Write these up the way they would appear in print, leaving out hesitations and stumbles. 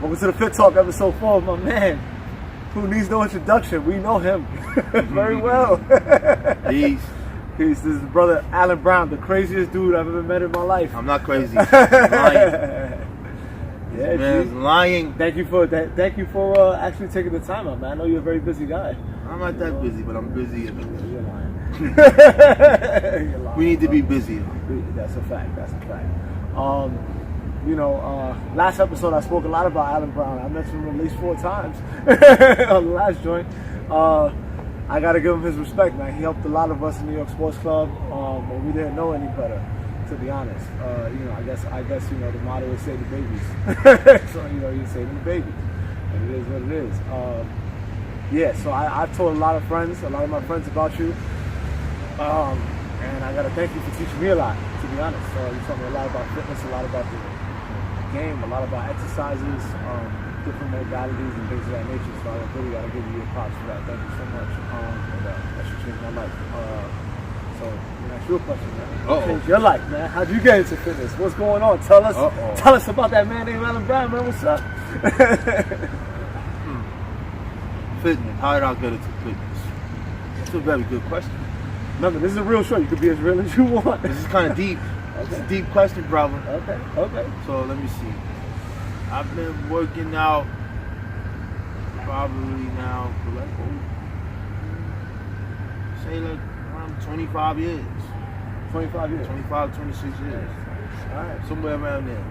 Welcome to the Fit Talk, episode 4 of my man, who needs no introduction. We know him very well. Peace. Peace. This is brother Alan Brown, the craziest dude I've ever met in my life. I'm not crazy. I'm lying. Yeah, man's lying. Thank you for actually taking the time out, man. I know you're a very busy guy. I'm not that busy, but I'm busy. You're lying. You're lying. We need to be busy. That's a fact. That's a fact. Last episode I spoke a lot about Alan Brown. I mentioned him at least 4 times on the last joint. I gotta give him his respect, man. He helped a lot of us in New York Sports Club, but we didn't know any better, to be honest. I guess the motto is save the babies. So you save the babies, and it is what it is. So I told a lot of my friends about you, and I gotta thank you for teaching me a lot, to be honest. You taught me a lot about fitness, a lot about the game, a lot about exercises, different modalities and things of that nature. So I really gotta give you your props for that. Thank you so much. That should change my life. So that's your question, man. Change your life, man. How'd you get into fitness? What's going on? Tell us about that man named Alan Brown, man. What's up? Fitness. How did I get into fitness? That's a very good question. Remember, this is a real show. You can be as real as you want. This is kind of deep. It's a deep question, brother. Okay. So let me see. I've been working out probably now for around 25 years. 25 years. 25, 26 years. All right. Somewhere around there.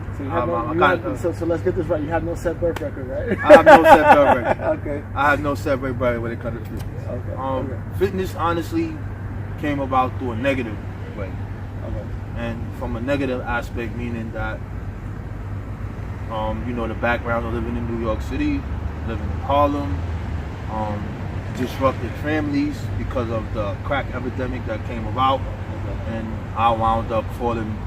So so let's get this right. You have no set birth record, right? I have no set birth record. Okay. I have no set birth record when it comes to fitness. Okay. Fitness honestly came about through a negative way. Okay. And from a negative aspect, meaning that, the background of living in New York City, living in Harlem, disrupted families because of the crack epidemic that came about, and I wound up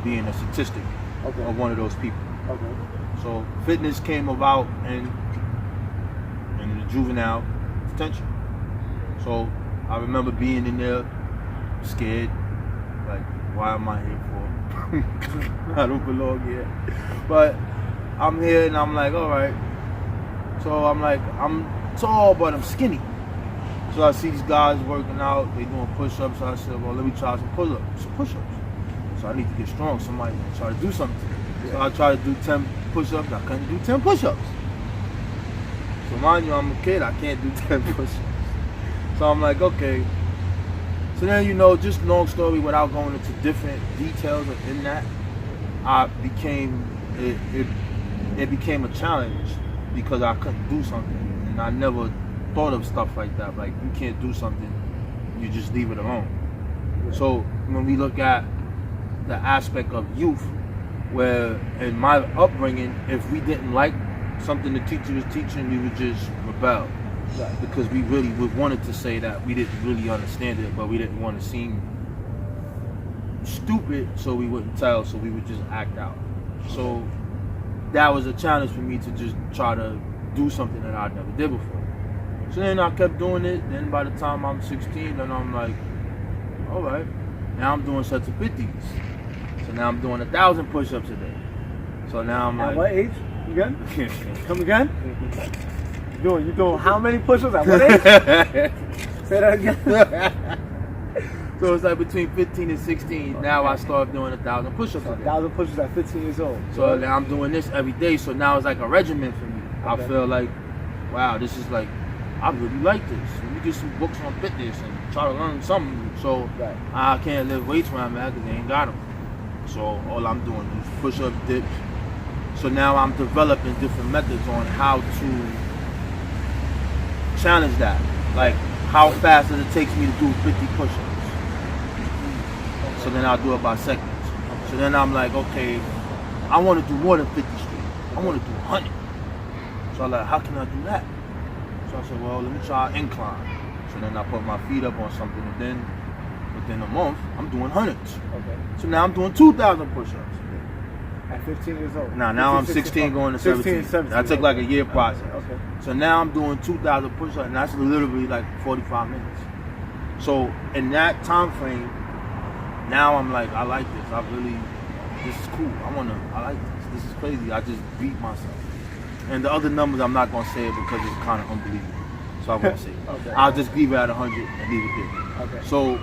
being a statistic of one of those people. Okay. So fitness came about in the juvenile detention. So I remember being in there scared, like, why am I here for? I don't belong here. But I'm here and I'm like, all right. So I'm like, I'm tall, but I'm skinny. So I see these guys working out, they doing push-ups. So I said, well, let me try some push-ups. So I need to get strong. Somebody try to do something. So I tried to do 10 push-ups. I couldn't do 10 push-ups. So mind you, I'm a kid. I can't do 10 push-ups. So I'm like, okay. So then, just long story without going into different details in that, it became a challenge because I couldn't do something. And I never thought of stuff like that. Like, you can't do something, you just leave it alone. So when we look at the aspect of youth, where in my upbringing, if we didn't like something the teacher was teaching, we would just rebel. Right. Because we wanted to say that we didn't really understand it, but we didn't want to seem stupid, so we wouldn't tell, so we would just act out. So that was a challenge for me to just try to do something that I never did before. So then I kept doing it. Then by the time I'm 16, then I'm like, all right, now I'm doing sets of 50s. So now I'm doing 1,000 push-ups a day. So now I'm like, at what age? Again? Come again? You doing how many push-ups at what age? Say that again. So it's like between 15 and 16. Now I start doing 1,000 push-ups. 1,000 push-ups at 15 years old. So now I'm doing this every day. So now it's like a regimen for me. I feel like, wow, this is like, I really like this. Let me get some books on fitness and try to learn something. So I can't lift weights where I'm at because they ain't got them. So all I'm doing is push-up, dips. So now I'm developing different methods on how to challenge that. Like, how fast does it take me to do 50 push-ups? So then I'll do it by seconds. So then I'm like, okay, I want to do more than 50 straight. I want to do 100. So I'm like, how can I do that? So I said, well, let me try incline. So then I put my feet up on something, and then within a month, I'm doing hundreds. Okay. So now I'm doing 2,000 push-ups. At 15 years old? Now I'm 16 going to 17. That took like a year process. Okay. So now I'm doing 2,000 push-ups, and that's literally like 45 minutes. So in that time frame, now I'm like, I like this. This is cool. I like this. This is crazy. I just beat myself. And the other numbers I'm not gonna say it because it's kind of unbelievable. So I won't say it. Okay. I'll just leave it at 100 and leave it there. Okay. So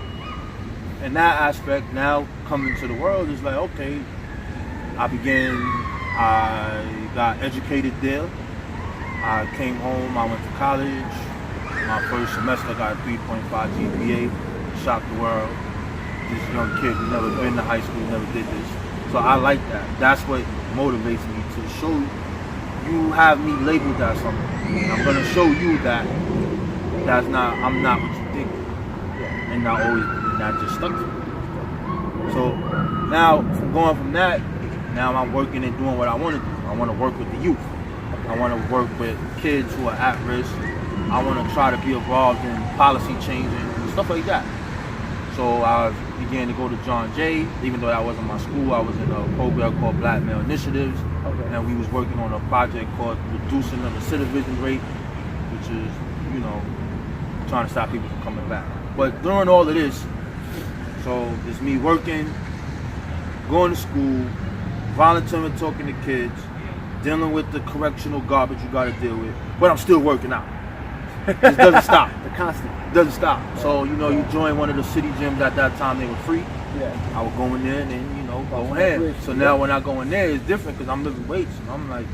in that aspect, now coming to the world is like, okay, I got educated there. I came home, I went to college. My first semester I got a 3.5 GPA, shocked the world. This young kid who never been to high school, never did this. So I like that. That's what motivates me to show you have me labeled as something. And I'm gonna show you that I'm not what you think. And that just stuck to me. So now going from that, now I'm working and doing what I want to do. I want to work with the youth. I want to work with kids who are at risk. I want to try to be involved in policy changing and stuff like that. So I began to go to John Jay, even though that wasn't my school. I was in a program called Black Male Initiatives, and we was working on a project called Reducing the Recidivism Rate, which is, trying to stop people from coming back. But during all of this, so it's me working, going to school, volunteering, talking to kids, dealing with the correctional garbage you got to deal with, but I'm still working out. It doesn't stop. The constant. Doesn't stop. So, you join one of the city gyms at that time, they were free. Yeah. I would go in there and then, go ahead. So now when I go in there, it's different because I'm lifting weights. And I'm like,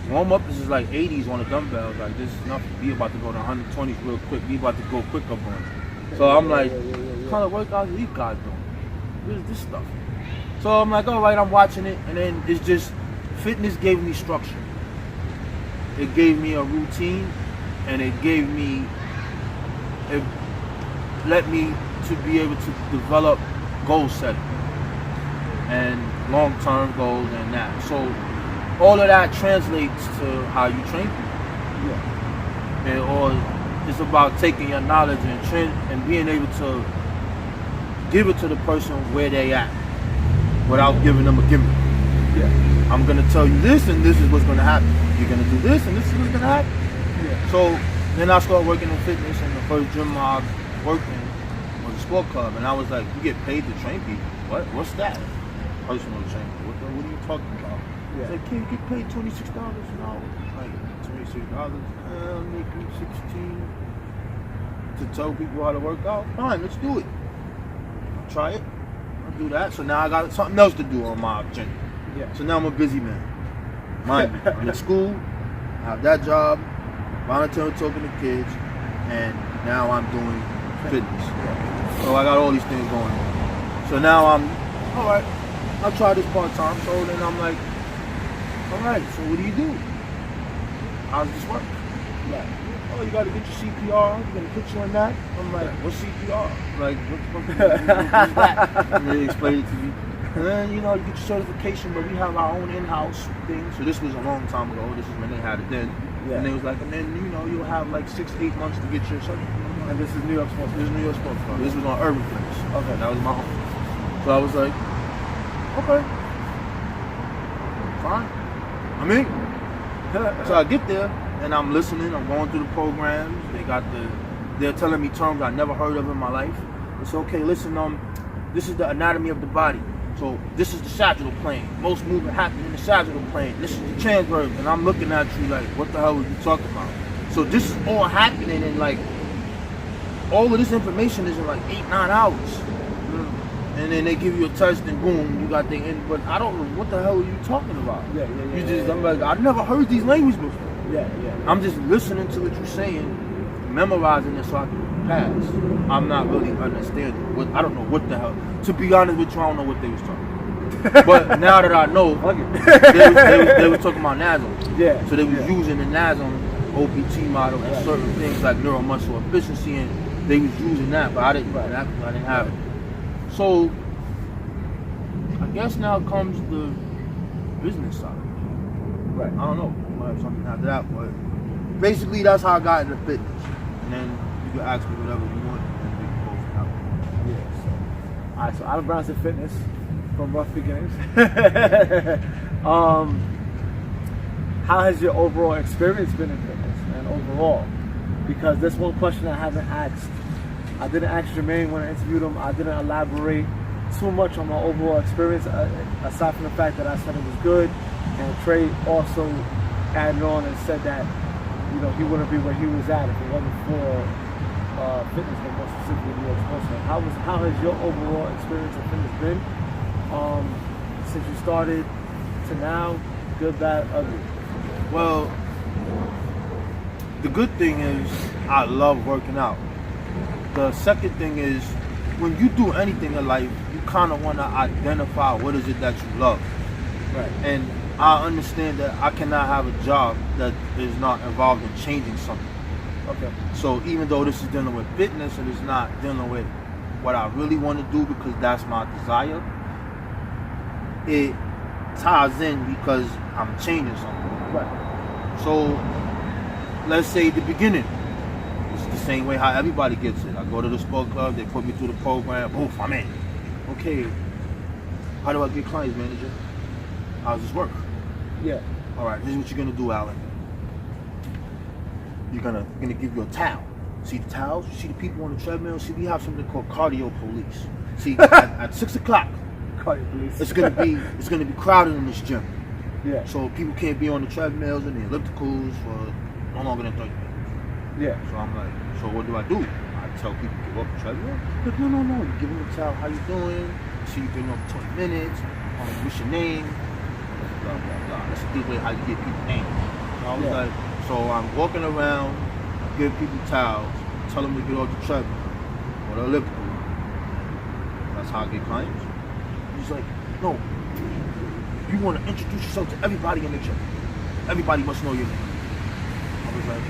warm up is like 80s on the dumbbells. Like, this is nothing. We about to go to 120s real quick. We about to go quick up on it. So I'm like, what kind of workouts are these guys doing? What is this stuff? So I'm like, all right, I'm watching it. And then it's just, fitness gave me structure. It gave me a routine, and it led me to be able to develop goal setting and long-term goals and that. So all of that translates to how you train people. Yeah. Or it's about taking your knowledge and being able to give it to the person where they at without giving them a gimmick. Yeah. I'm gonna tell you this, and this is what's gonna happen. You're gonna do this, and this is what's gonna happen. Yeah. So then I started working in fitness, and the first gym I worked in was a sport club, and I was like, "You get paid to train people? What? What's that? Personal training? What are you talking about?" Yeah. It's like, "Kid, you get paid $26 an hour." Like $26. I'll make you 16 to tell people how to work out. Fine, let's do it. I'll try it. I'll do that. So now I got something else to do on my agenda. Yeah. So now I'm a busy man. Mind you, I'm in school, I have that job, volunteering, talking to kids, and now I'm doing fitness. So I got all these things going on. So now I'm, all right, I'll try this part-time. So then I'm like, all right, so what do you do? How's this work? Like, oh, you got to get your CPR, you're going to put you in that? I'm like, what's CPR? Like, what's that? And they explained it to me. And then, you get your certification, but we have our own in-house thing. So this was a long time ago. This is when they had it then. Yeah. And they was like, and then, you'll have like 6 to 8 months to get your certificate. And this is New York Sports Club. This is New York Sports Club. This was on Urban Place. Okay. That was my home. So I was like, okay. Fine. I'm in. So I get there, and I'm listening. I'm going through the programs. They're telling me terms I never heard of in my life. It's okay, listen, this is the anatomy of the body. So this is the sagittal plane. Most movement happens in the sagittal plane. This is the transverse, and I'm looking at you like, what the hell are you talking about? So this is all happening in like, all of this information is in like 8-9 hours. And then they give you a test, and boom, you got the end. But I don't know what the hell are you talking about. I'm like, I've never heard these languages before. I'm just listening to what you're saying, memorizing it so I can pass. I'm not really understanding. I don't know what the hell. To be honest with you, I don't know what they was talking about. But now that I know, they was talking about NASM. Yeah. So they was using the NASM OPT model and certain things like neuromuscular efficiency, and they was using that, but I didn't have it. So I guess now comes the business side. Right. I don't know. We might have something after that, but basically that's how I got into fitness. And then you can ask me whatever you want, and we can go from that. Yeah. So, all right. So Alan Brownson Fitness, from rough beginnings. How has your overall experience been in fitness and overall? Because that's one question I haven't asked. I didn't ask Jermaine when I interviewed him. I didn't elaborate too much on my overall experience, aside from the fact that I said it was good And Trey also added on and said that, you know, he wouldn't be where he was at if it wasn't for fitness, but more specifically New York Sports Club. How has your overall experience of fitness been since you started to now? Good, bad, ugly? Well, the good thing is I love working out. The second thing is when you do anything in life, you kind of want to identify what is it that you love. Right. And I understand that I cannot have a job that is not involved in changing something. Okay. So even though this is dealing with fitness, it is not dealing with what I really want to do because that's my desire. It ties in because I'm changing something. Right. So let's say the beginning. It's the same way how everybody gets it. I go to the sport club, they put me through the program, poof, I'm in. Okay, how do I get clients, manager? How does this work? Yeah. All right, this is what you're gonna do, Alan. You're gonna give you a towel. See the towels? You see the people on the treadmill? See, we have something called cardio police. See, at 6 o'clock, Cardio police. it's gonna be crowded in this gym. Yeah. So people can't be on the treadmills and the ellipticals for no longer than 30 minutes. Yeah. So I'm like, so what do? I tell people to give up the treadmill. Like, no. You give them a towel. How you doing? See, you've been up 20 minutes. What's your name? Blah blah blah. That's a good way how you get people names. So I was like, so I'm walking around, give people towels, tell them to get off the treadmill or the elliptical. That's how I get clients. He's like, no. You want to introduce yourself to everybody in the gym. Everybody must know your name. I was like,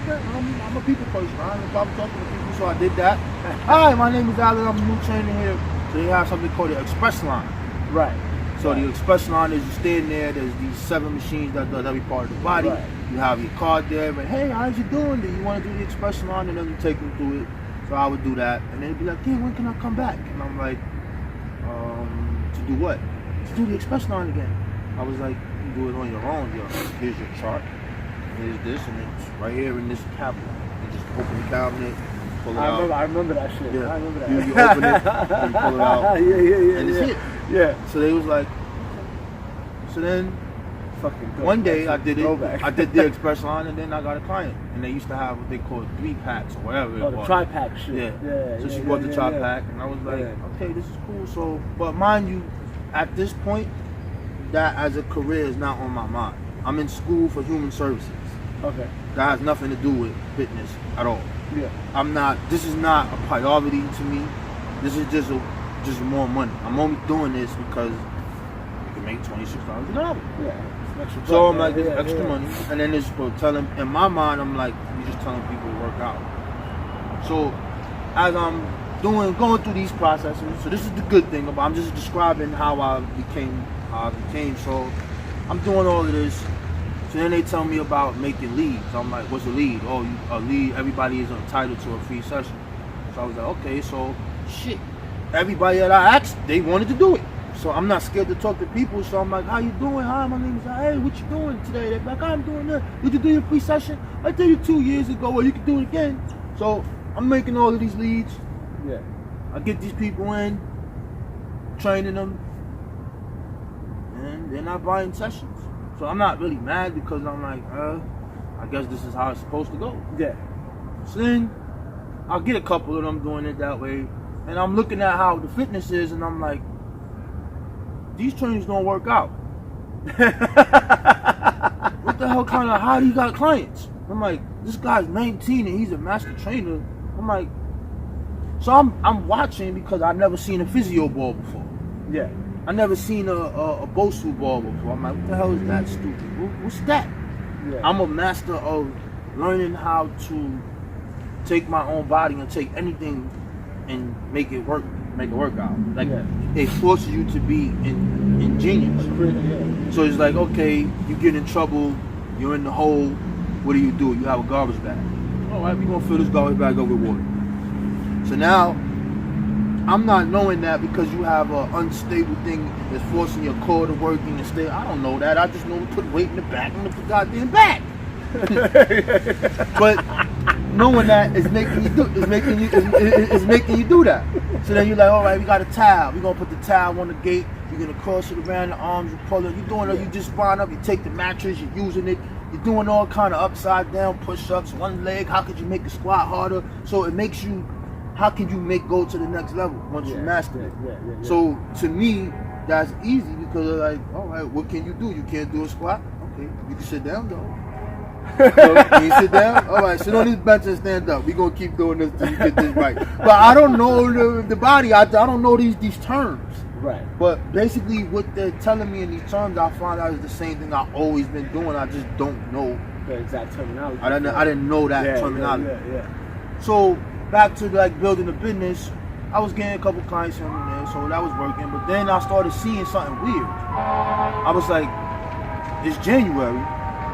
okay, I'm a people person. I have a problem talking to people, so I did that. Hi, my name is Alan. I'm a new trainer here. So they have something called the Express Line. Right. So the Express Line is you stand there. There's these 7 machines that does every part of the body. Right. You have your card there, and hey, how's you doing? Do you want to do the Express Line? And then you take them through it. So I would do that, and they'd be like, yeah, when can I come back? And I'm like, to do what? To do the Express Line again. I was like, you do it on your own. Here's your chart. Here's this, and it's right here in this cabinet. You just open the cabinet, pull it out. I remember that shit. Yeah. I remember that. You open it, and pull it out. Yeah. And it's here. Yeah. So they was like, so then Fucking good. one day I That's did a it. throwback. I did the Express Line, and then I got a client. And they used to have what they call 3-packs or whatever it Oh, the was. tri-pack shit. Yeah. So she bought the tri-pack, and I was like, okay, this is cool. So, but mind you, at this point, that as a career is not on my mind. I'm in school for human services. Okay. That has nothing to do with fitness at all. Yeah. This is not a priority to me. This is just more money. I'm only doing this because you can make $26 an hour. Yeah. It's extra So I'm buck, like, it's extra money. And then it's for telling, in my mind, I'm like, you're just telling people to work out. So as I'm going through these processes, so this is the good thing about, I'm just describing how I became. So I'm doing all of this. So then they tell me about making leads. I'm like, what's a lead? Oh, a lead, everybody is entitled to a free session. So I was like, okay, so shit. Everybody that I asked, they wanted to do it. So I'm not scared to talk to people. So I'm like, how you doing? Hi, my name is, hey, what you doing today? They're like, I'm doing that. Did you do your free session? I did it 2 years ago. Well, you can do it again. So I'm making all of these leads. Yeah. I get these people in, training them, and they're not buying sessions. So I'm not really mad because I'm like, I guess this is how it's supposed to go. Yeah. So then I'll get a couple of them doing it that way, and I'm looking at how the fitness is, and I'm like, these trainers don't work out. What the hell kind of, how do you got clients? I'm like, this guy's 19 and he's a master trainer. I'm like, so I'm watching because I've never seen a physio ball before. Yeah. I never seen a Bosu ball before. I'm like, what the hell is that stupid? What's that? Yeah. I'm a master of learning how to take my own body and take anything and make it work out. Like, it forces you to be ingenious. Yeah. So it's like, okay, you get in trouble, you're in the hole, what do? You have a garbage bag. All right, we're gonna fill this garbage bag up with water. So now, I'm not knowing that because you have an unstable thing that's forcing your core to work and stay. I don't know that. I just know to put weight in the back and the goddamn bag. But knowing that is making you do that. So then you're like, all right, we got a towel. We're gonna put the towel on the gate. You're gonna cross it around the arms. You pull it. You're doing it. You just spine up. You take the mattress. You're using it. You're doing all kind of upside down push-ups, one leg. How could you make the squat harder? So it makes you. How can you go to the next level once you master it? Yeah. So to me, that's easy because like, all right, what can you do? You can't do a squat. Okay, you can sit down though. So, can you sit down? All right, sit on this bench and stand up. We're gonna keep doing this till you get this right. But I don't know the body. I don't know these terms. Right. But basically, what they're telling me in these terms, I find out is the same thing I've always been doing. I just don't know the exact terminology. I didn't know that terminology. Yeah. So back to like building a business, I was getting a couple clients from there, so that was working. But then I started seeing something weird. I was like, it's January,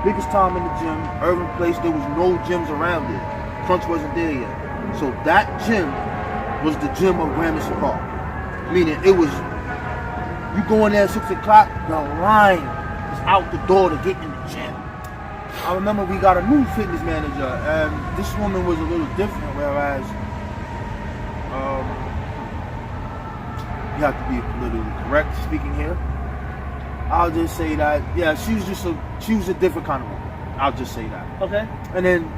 biggest time in the gym, urban place. There was no gyms around it. Crunch wasn't there yet. So that gym was the gym of Gramercy Park. Meaning it was, you go in there at 6 o'clock, the line is out the door to get in the gym. I remember we got a new fitness manager, and this woman was a little different, whereas you have to be politically correct speaking here. I'll just say that, yeah, she was a different kind of woman. I'll just say that. Okay. And then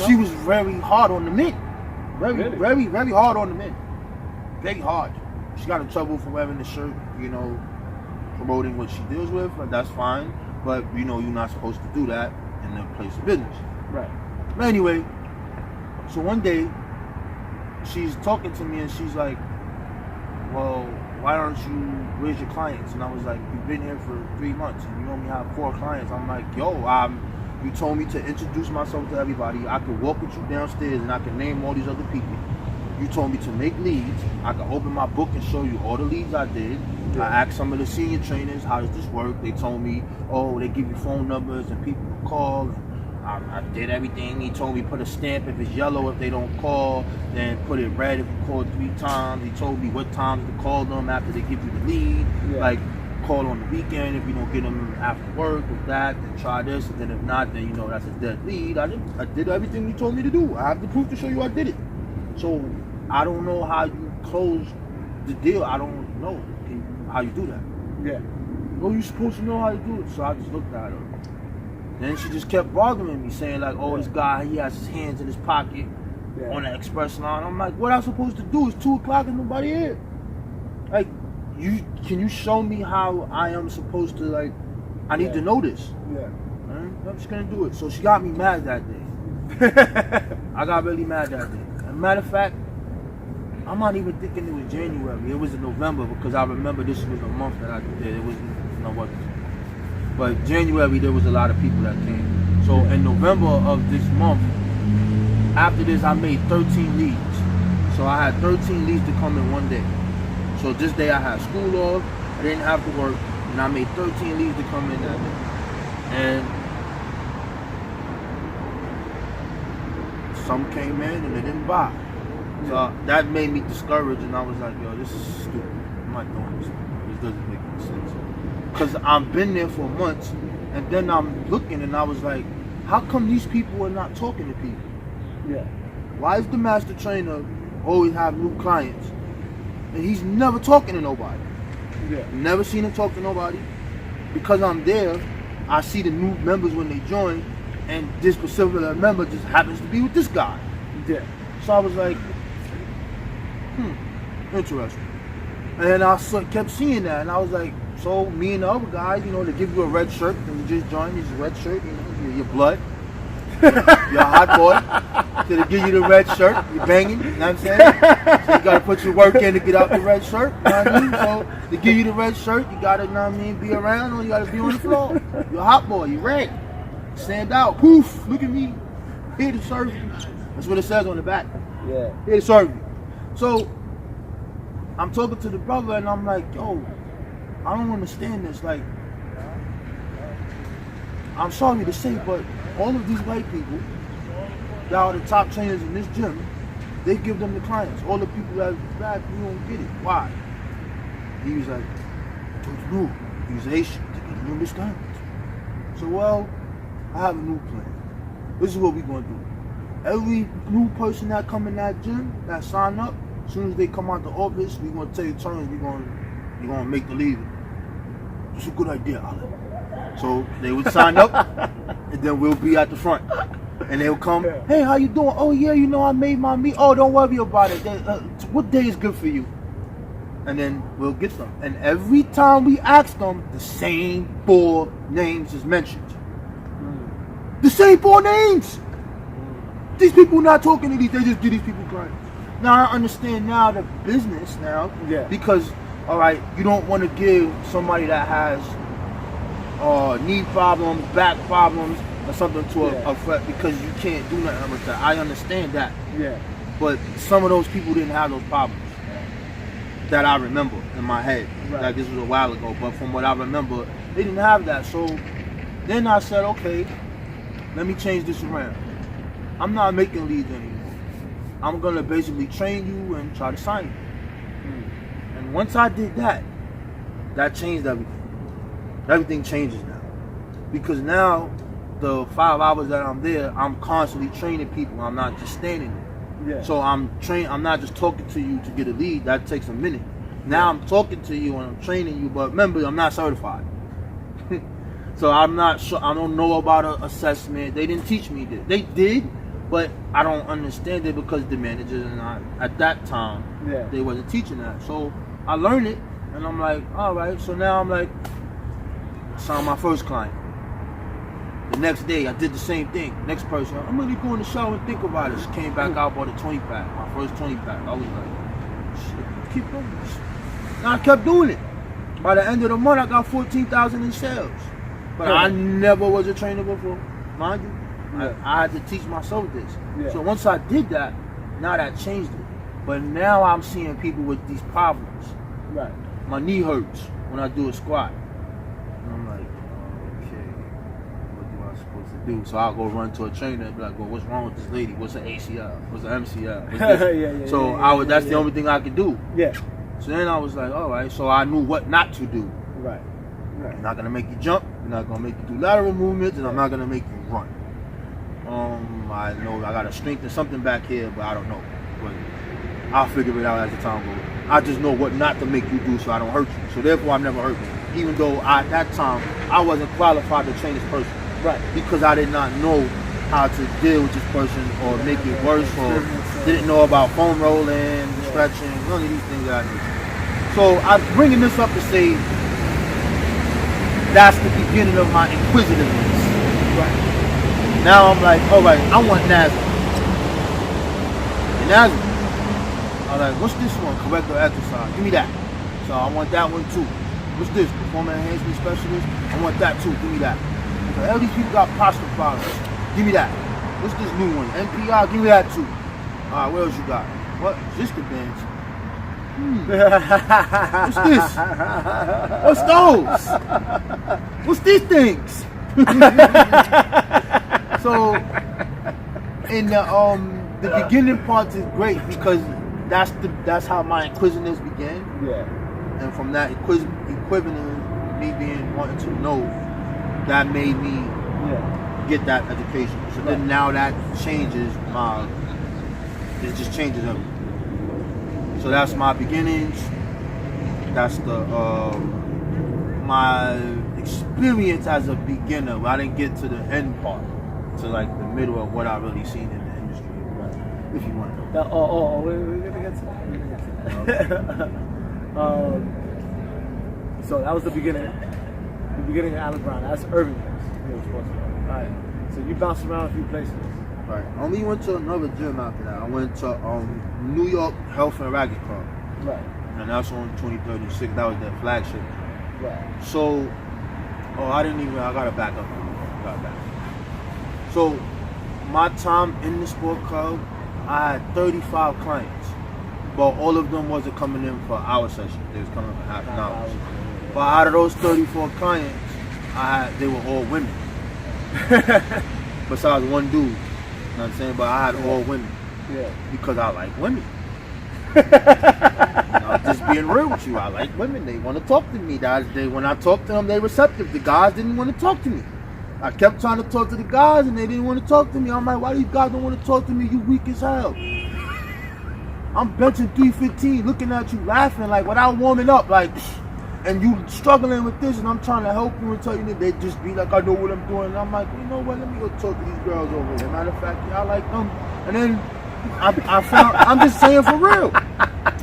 she was very hard on the men. Very hard on the men. Very hard. She got in trouble for wearing the shirt, promoting what she deals with, but that's fine. But, you're not supposed to do that in a place of business. Right. But anyway, so one day, she's talking to me and she's like, well, why aren't you, where's your clients? And I was like, you've been here for 3 months and you only have 4 clients. I'm like, you told me to introduce myself to everybody. I could walk with you downstairs and I can name all these other people. You told me to make leads. I could open my book and show you all the leads I did. I asked some of the senior trainers, how does this work? They told me, they give you phone numbers and people can call. I did everything. He told me put a stamp if it's yellow if they don't call, then put it red if you call 3 times. He told me what times to call them after they give you the lead. Yeah. Like call on the weekend if you don't get them after work with that, then try this, and then if not, then that's a dead lead. I did everything you told me to do. I have the proof to show you I did it. So I don't know how you close the deal. I don't know how you do that. Yeah. Oh, you're supposed to know how to do it. So I just looked at her. Then she just kept bothering me, saying like, this guy, he has his hands in his pocket on the express line. I'm like, what I'm supposed to do? It's 2 o'clock and nobody here. Like, can you show me how I am supposed to, like, I need to know this. Yeah. I'm just gonna do it. So she got me mad that day. I got really mad that day. As a matter of fact, I'm not even thinking it was January. It was in November because I remember this was the month that I did. It was, what? But January, there was a lot of people that came. So in November of this month, after this, I made 13 leads. So I had 13 leads to come in one day. So this day I had school off, I didn't have to work, and I made 13 leads to come in that day. And some came in and they didn't buy. So that made me discouraged, and I was like, this is stupid. I'm not doing this. This doesn't make any sense. Because I've been there for months, and then I'm looking and I was like, how come these people are not talking to people? Yeah. Why is the master trainer always have new clients and he's never talking to nobody? Yeah. Never seen him talk to nobody. Because I'm there, I see the new members when they join, and this particular member just happens to be with this guy. Yeah. So I was like, interesting. And then I kept seeing that, and I was like, so me and the other guys, they give you a red shirt, and you just join this red shirt, your blood, you're a hot boy, so they give you the red shirt, you're banging, you know what I'm saying? So you gotta put your work in to get out the red shirt, you know what I mean? So they give you the red shirt, you gotta, be around, or you gotta be on the floor. You're a hot boy, you're red, stand out, poof, look at me, here to serve you. That's what it says on the back. Yeah. Here to serve you. So I'm talking to the brother and I'm like, I don't understand this. Like, I'm sorry to say, but all of these white people that are the top trainers in this gym, they give them the clients. All the people that are black, you don't get it. Why? He was like, I don't know. He was Asian. They didn't understand. So, I have a new plan. This is what we're going to do. every new person that come in that gym, that sign up, as soon as they come out the office, we gonna take turns. We gonna make the leave. It's a good idea, Alec. So they would sign up, and then we'll be at the front. And they'll come, hey, how you doing? Oh, yeah, I made my meat. Oh, don't worry about it. What day is good for you? And then we'll get them. And every time we ask them, the same 4 names is mentioned. The same 4 names. These people not talking to these, they just give these people clients. Now I understand now the business now, because, all right, you don't want to give somebody that has knee problems, back problems, or something to a friend, because you can't do nothing with that. I understand that. Yeah. But some of those people didn't have those problems that I remember in my head. Right. Like this was a while ago, but from what I remember, they didn't have that. So then I said, okay, let me change this around. I'm not making leads anymore. I'm gonna basically train you and try to sign you. And once I did that, that changed everything. Everything changes now. Because now, the 5 hours that I'm there, I'm constantly training people. I'm not just standing there. Yeah. So I'm not just talking to you to get a lead. That takes a minute. Now I'm talking to you and I'm training you, but remember, I'm not certified. So I'm not sure. I don't know about an assessment. They didn't teach me this. They did, but I don't understand it because the managers and I, at that time, they wasn't teaching that. So I learned it, and I'm like, all right. So now I'm like, signed my first client. The next day, I did the same thing. Next person, I'm gonna go in the shower and think about it. She came back out, bought a 20-pack, my first 20-pack. I was like, shit, keep doing this. And I kept doing it. By the end of the month, I got 14,000 in sales. But I never was a trainer before, mind you. I had to teach myself this. So once I did that, now that changed it. But now I'm seeing people with these problems. Right. My knee hurts when I do a squat. And I'm like, okay, what do I supposed to do? So I'll go run to a trainer and be like, well, what's wrong with this lady? What's an ACL? What's an MCL? What's that's the only thing I could do. Yeah. So then I was like, all right, so I knew what not to do. Right. I'm not gonna make you jump, I'm not gonna make you do lateral movements, and I'm not gonna make you run. I know I gotta strengthen something back here, but I don't know. But I'll figure it out as the time goes. I just know what not to make you do so I don't hurt you. So therefore I've never hurt you. Even though at that time I wasn't qualified to train this person. Right. Because I did not know how to deal with this person or make it worse, or didn't know about foam rolling, stretching, none of these things that I knew. So I'm bringing this up to say that's the beginning of my inquisitiveness. Right. Now I'm like, all right, I want Nazareth. And Nazareth, I'm like, what's this one? Corrective exercise. Give me that. So I want that one too. What's this? Performance enhancement specialist. I want that too. Give me that. So all these people got posture problems. Give me that. What's this new one? NPR. Give me that too. All right, what else you got? What? Resistor bands. What's this? What's those? What's these things? So, in the beginning part is great because that's how my inquisitiveness began. Yeah. And from that inquisitive, me being wanting to know, that made me get that education. So then now that changes it just changes everything. So that's my beginnings. That's the my experience as a beginner. I didn't get to the end part, to like the middle of what I really seen in the industry. Right. If you want to know. We're gonna get to that. So that was the beginning of Alec Brown. That's Irving. All right. So you bounced around a few places. Right. I only went to another gym after that. I went to New York Health and Racket Club. Right. And that's on 2036. That was their flagship. Right. So, I gotta back up. So, my time in the sport club, I had 35 clients. But all of them wasn't coming in for our session. They was coming for half an hour. But out of those 34 clients, they were all women. Besides one dude. You know what I'm saying? But I had all women. Yeah. Because I like women. I'm just being real with you. I like women. They want to talk to me. When I talk to them, they're receptive. The guys didn't want to talk to me. I kept trying to talk to the guys and they didn't want to talk to me. I'm like, why these guys don't want to talk to me? You weak as hell. I'm benching 315, looking at you, laughing like without warming up, like, and you struggling with this, and I'm trying to help you and tell you that they just be like, I know what I'm doing. And I'm like, you know what? Let me go talk to these girls over here. Matter of fact, I like them. And then I found, I'm just saying for real,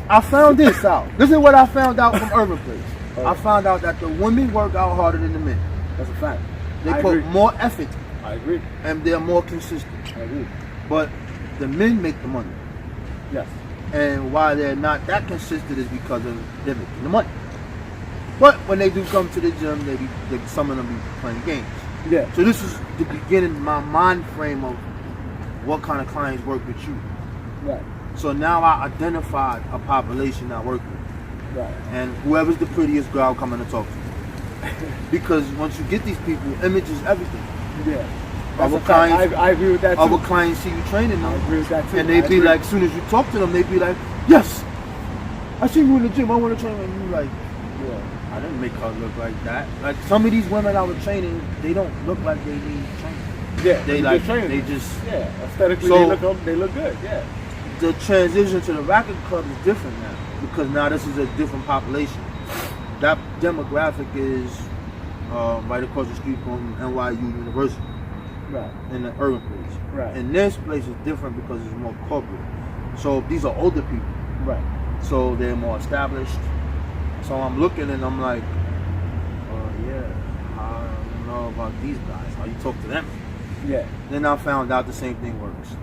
I found this out. This is what I found out from Urban Place. I found out that the women work out harder than the men. That's a fact. They put more effort. I agree. And they're more consistent. I agree. But the men make the money. Yes. And why they're not that consistent is because of they're making the money. But when they do come to the gym, some of them be playing games. Yeah. So this is the beginning, my mind frame of what kind of clients work with you. Right. So now I identified a population I work with. Right. And whoever's the prettiest girl, I'm coming to talk to. Because once you get these people, image is everything. Yeah. Our clients, I agree with that too. Our clients see you training them. I agree with that too. And they be like, as soon as you talk to them, they be like, yes, I see you in the gym, I want to train. And you like, yeah, I didn't make her look like that. Like some of these women I was training, they don't look like they need training. Yeah, they like, they just, yeah, aesthetically they look good, yeah. The transition to the racket club is different now, because now this is a different population. That demographic is right across the street from NYU University. Right. In the urban place. Right. And this place is different because it's more corporate. So these are older people. Right. So they're more established. So I'm looking and I'm like, yeah, I don't know about these guys. How you talk to them? Yeah. Then I found out the same thing works.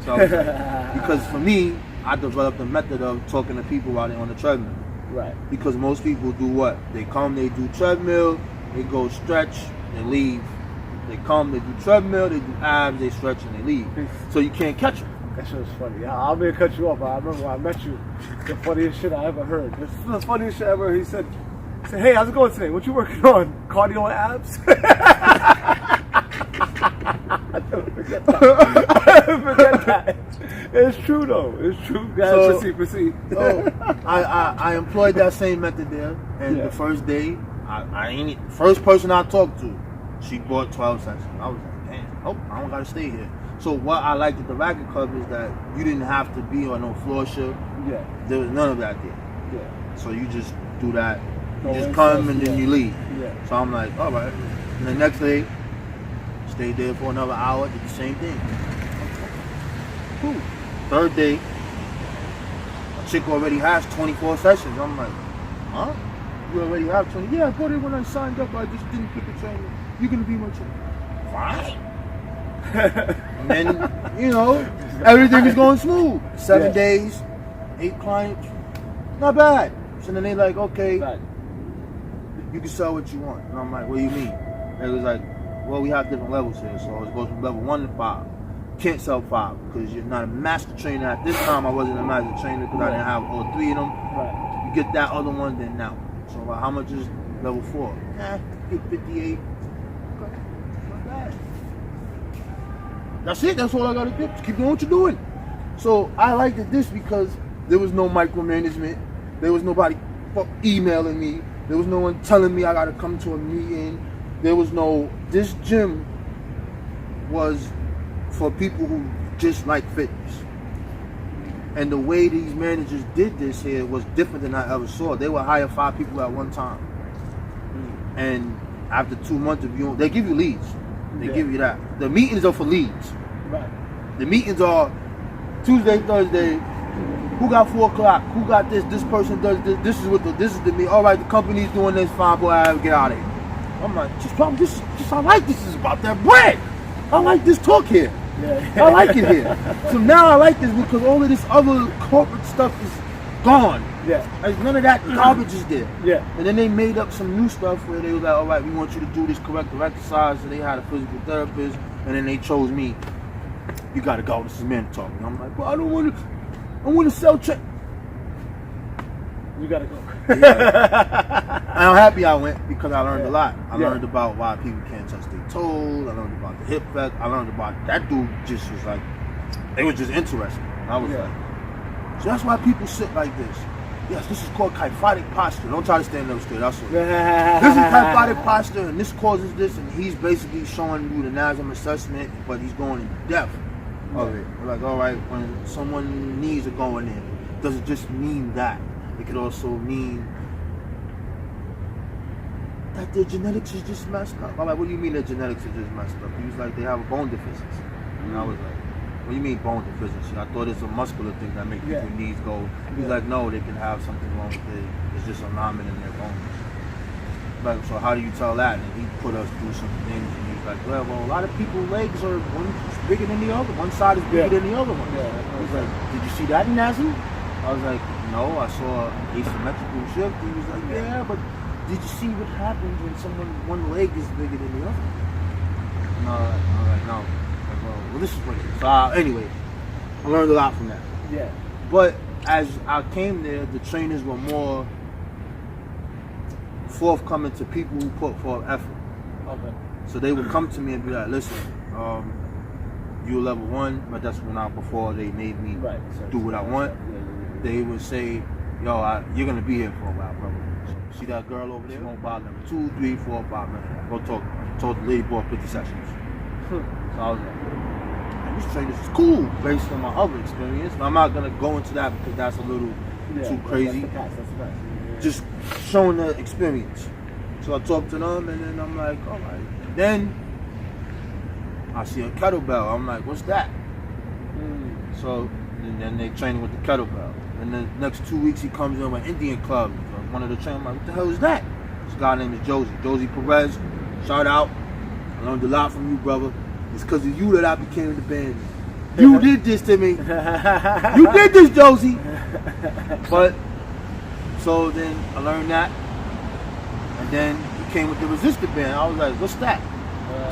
So I was like, because for me, I developed a method of talking to people while they're on the treadmill. Right. Because most people do what? They come, they do treadmill, they go stretch, they leave. They come, they do treadmill, they do abs, they stretch, and they leave. So you can't catch them. That shit was funny. I'm gonna cut you off, but I remember when I met you, the funniest shit I ever heard. This is the funniest shit ever. He said, hey, how's it going today? What you working on? Cardio and abs? I never forget that. I never forget that. It's true though. It's true. Guys, proceed. So I employed that same method there, and the first day, first person I talked to, she bought 12 sessions. I was like, damn, nope, I don't gotta stay here. So what I liked at the racket club is that you didn't have to be on no floor shift. Yeah. There was none of that there. Yeah. So you just do that. You just come and then you leave. Yeah. So I'm like, all right. And the next day, stayed there for another hour, did the same thing. Cool. Third day, a chick already has 24 sessions. I'm like, huh? You already have 20? Yeah, I bought it when I signed up. I just didn't pick a trainer. You're gonna be my trainer. Fine. And then, you know, everything is going smooth. 7 days, 8 clients, not bad. So then they like, okay, you can sell what you want. And I'm like, what do you mean? And it was like, well, we have different levels here. So it goes from level 1 to 5. Can't sell 5 because you're not a master trainer. At this time, I wasn't a master trainer because I didn't have all 3 of them. Right. You get that other one, then now. So how much is level 4? Get 58. Not bad. That's it. That's all I gotta do. Just keep doing what you're doing. So I liked this because there was no micromanagement. There was nobody emailing me. There was no one telling me I gotta come to a meeting. There was no. This gym was for people who just like fitness. And the way these managers did this here was different than I ever saw. They would hire 5 people at one time. And after 2 months of you, they give you leads. They give you that. The meetings are for leads. Right. The meetings are Tuesday, Thursday. Who got 4 o'clock? Who got this? This person does this. This is the meeting. All right, the company's doing this. Fine, boy, I get out of here. I'm like, I like this. Is about that bread. I like this talk here. Yeah. I like it here. So now I like this because all of this other corporate stuff is gone. Yeah. Like none of that garbage is there. Yeah. And then they made up some new stuff where they was like, all right, we want you to do this corrective exercise. So they had a physical therapist, and then they chose me. You gotta go. This is mandatory. And I'm like, well, I don't want to. I want to sell check. You gotta go. Yeah. And I'm happy I went because I learned a lot. I learned about why people can't touch their toes. I learned about the hip flexor. I learned about that dude. Just was like, they were just interested. And I was like, so that's why people sit like this. yes, this is called kyphotic posture. Don't try to stand up straight. That's all. This is kyphotic posture, and this causes this, and he's basically showing you the NASM assessment, but he's going in depth of it. We're like, all right, when someone's knees are going in, does it just mean that? It could also mean that their genetics is just messed up. I'm like, what do you mean their genetics is just messed up? He was like, they have a bone deficiency. And I was like, what do you mean bone deficiency? I thought it's a muscular thing that makes people's knees go. He's like, no, they can have something wrong with it. It's just alignment in their bones. Like, so how do you tell that? And he put us through some things, and he's like, well, a lot of people's legs are one bigger than the other. One side is bigger than the other one. He's like, did you see that in NASM? I was like, no, I saw asymmetrical shift. He was like, yeah, but did you see what happens when one leg is bigger than the other? No, I was like, no. Well, this is what it is. So anyway, I learned a lot from that. Yeah. But as I came there, the trainers were more forthcoming to people who put forth effort. Okay. So they would come to me and be like, listen, you're level 1, but that's before they made me do what I want. They would say, yo, you're going to be here for a while, brother. See that girl over there? Won't bother them. 2, 3, 4, 5 minutes. Go talk. Told the lady bought 50 sessions. So I was like, man, these trainers is cool based on my other experience. But I'm not going to go into that because that's a little too crazy. That's the past. Just showing the experience. So I talked to them, and then I'm like, all right. Then I see a kettlebell. I'm like, what's that? So then they train with the kettlebell. And the next 2 weeks he comes in with Indian club. One of the trainers, I'm like, what the hell is that? This guy named is Josie Perez. Shout out. I learned a lot from you, brother. It's because of you that I became the band. You did this to me. You did this, Josie. But so then I learned that, and then he came with the resistor band. I was like, what's that?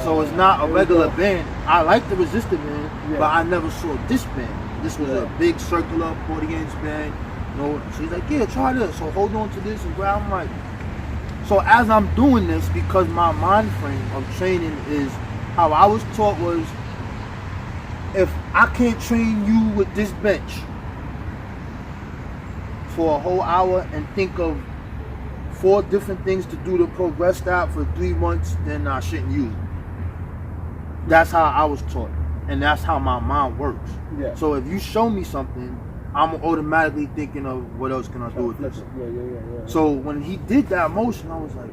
So it's not a regular band. I like the resistor band, but I never saw this band. This was a big circular 40-inch band. So he's like, yeah, try this. So hold on to this and grab. I'm like, so as I'm doing this, because my mind frame of training is how I was taught was, if I can't train you with this bench for a whole hour and think of 4 different things to do to progress that for 3 months, then I shouldn't use it. That's how I was taught, and that's how my mind works. Yeah. So if you show me something, I'm automatically thinking of what else can I do with this. Yeah. So when he did that motion, I was like,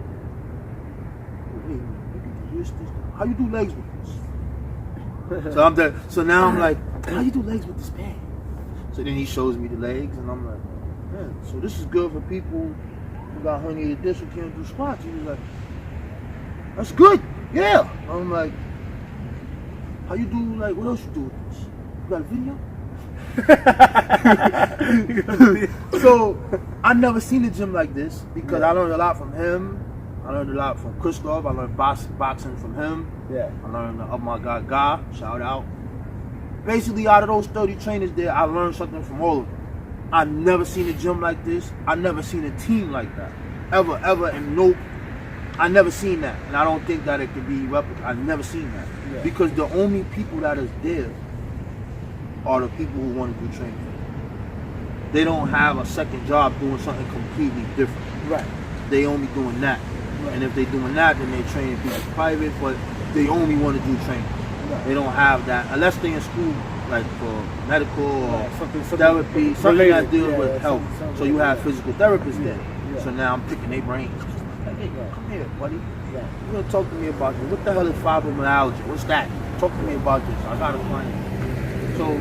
wait, you can use this. How you do legs with this? So now I'm like, how you do legs with this band? So then he shows me the legs, and I'm like, man, so this is good for people who got herniated disc who can't do squats. He was like, that's good, yeah. I'm like, how you do, like, what else you do with this? You got a video? So I never seen a gym like this because I learned a lot from him. I learned a lot from Christoph. I learned boxing from him. Yeah. I learned of my guy Guy. Shout out. Basically, out of those 30 trainers there, I learned something from all of them. I never seen a gym like this. I never seen a team like that. Ever, and nope. I never seen that, and I don't think that it could be replicated. I've never seen that because the only people that is there are the people who want to do training. They don't have a second job doing something completely different. Right. They only doing that. Right. And if they're doing that, then they're training people private, but they only want to do training. Right. They don't have that, unless they're in school, like for medical or therapy, something that deals with health. So you have physical therapists there. Yeah. So now I'm picking their brains. Hey, come here, buddy. Yeah. You're going to talk to me about this. What the hell is fibromyalgia? What's that? Talk to me about this. I got a client. So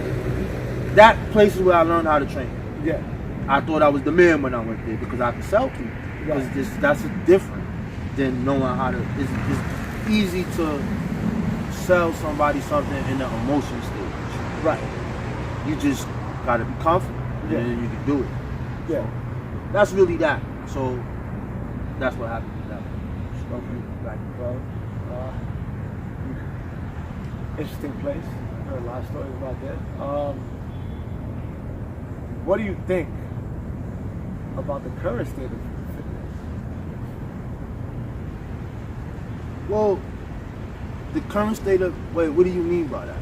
that place is where I learned how to train. Yeah. I thought I was the man when I went there because I could sell people. Because that's different than knowing how to. It's easy to sell somebody something in the emotion stage. Right. You just gotta be confident, and then you can do it. Yeah. So that's really that. So that's what happened with that. Okay. Right. Well, interesting place. I heard a lot of stories about that. What do you think about the current state of fitness? Well, the current state of what do you mean by that?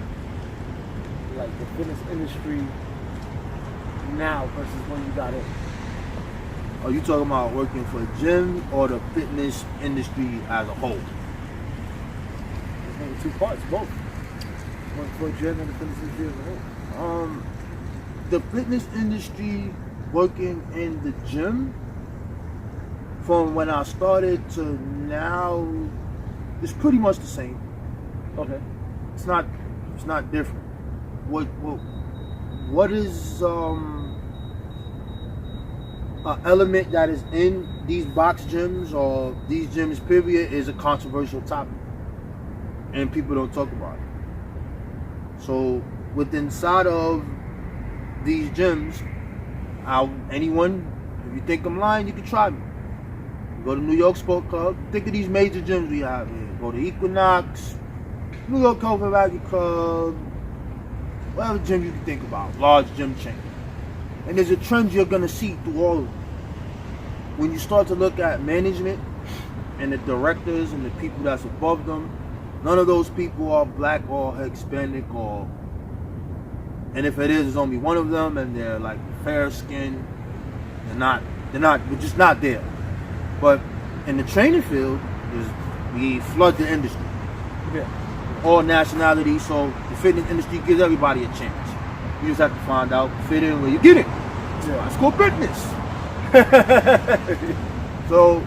Like the fitness industry now versus when you got in. Are you talking about working for a gym or the fitness industry as a whole? There's only two parts, both. One for a gym and the fitness industry as a whole. The fitness industry, working in the gym, from when I started to now, it's pretty much the same. Okay. It's not different. What is an element that is in these box gyms or these gyms period is a controversial topic, and people don't talk about it. So inside of these gyms, anyone, if you think I'm lying, you can try me. Go to New York Sport Club. Think of these major gyms we have here. Go to Equinox, New York Health and Rugby Club, whatever gym you can think about, large gym chain. And there's a trend you're gonna see through all of them. When you start to look at management and the directors and the people that's above them, none of those people are black or Hispanic and if it is, it's only one of them, and they're like fair skinned. We're just not there. But in the training field, we flood the industry. Yeah. All nationalities, so the fitness industry gives everybody a chance. You just have to find out, fit in where you get it. Yeah. It's called fitness. So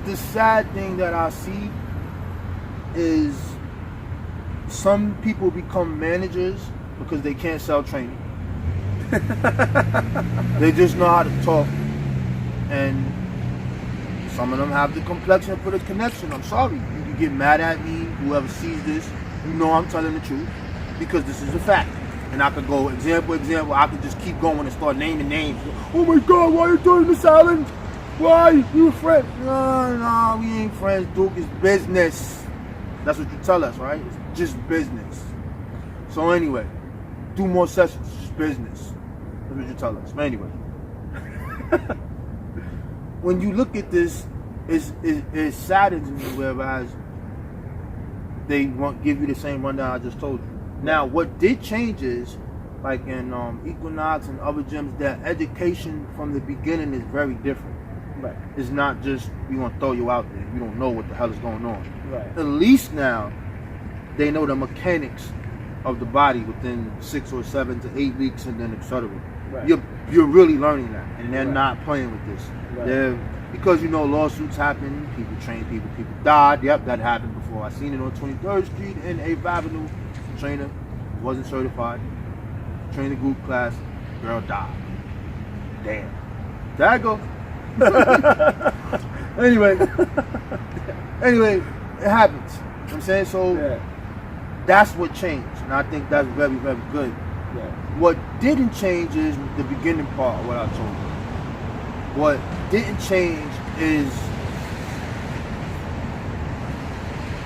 the sad thing that I see is some people become managers because they can't sell training. They just know how to talk, and some of them have the complexion for the connection. I'm sorry. You can get mad at me, whoever sees this, you know I'm telling the truth, because this is a fact. And I could go example, I could just keep going and start naming names. Oh my God, why are you doing this, Alan? Why? You a friend? No, we ain't friends, Duke. It's business. That's what you tell us, right? It's just business. So anyway, do more sessions, it's just business. That's what you tell us. But anyway. When you look at this, it saddens me, whereas they won't give you the same rundown I just told you. Now, what did change is, like in Equinox and other gyms, their education from the beginning is very different. Right. It's not just, we want to throw you out there. You don't know what the hell is going on. Right. At least now, they know the mechanics of the body within 6 or 7 to 8 weeks, and then etc. Right. You're really learning that, and they're Right. not playing with this. Right. Because lawsuits happen, people train people died. Yep, that happened before. I seen it on 23rd Street and 8th Avenue. Trainer wasn't certified. Trainer group class, girl died. Damn. There I go. Anyway, it happens. You know what I'm saying? So Yeah. that's what changed, and I think that's very, very good. Yeah. What didn't change is the beginning part of what I told you. What didn't change is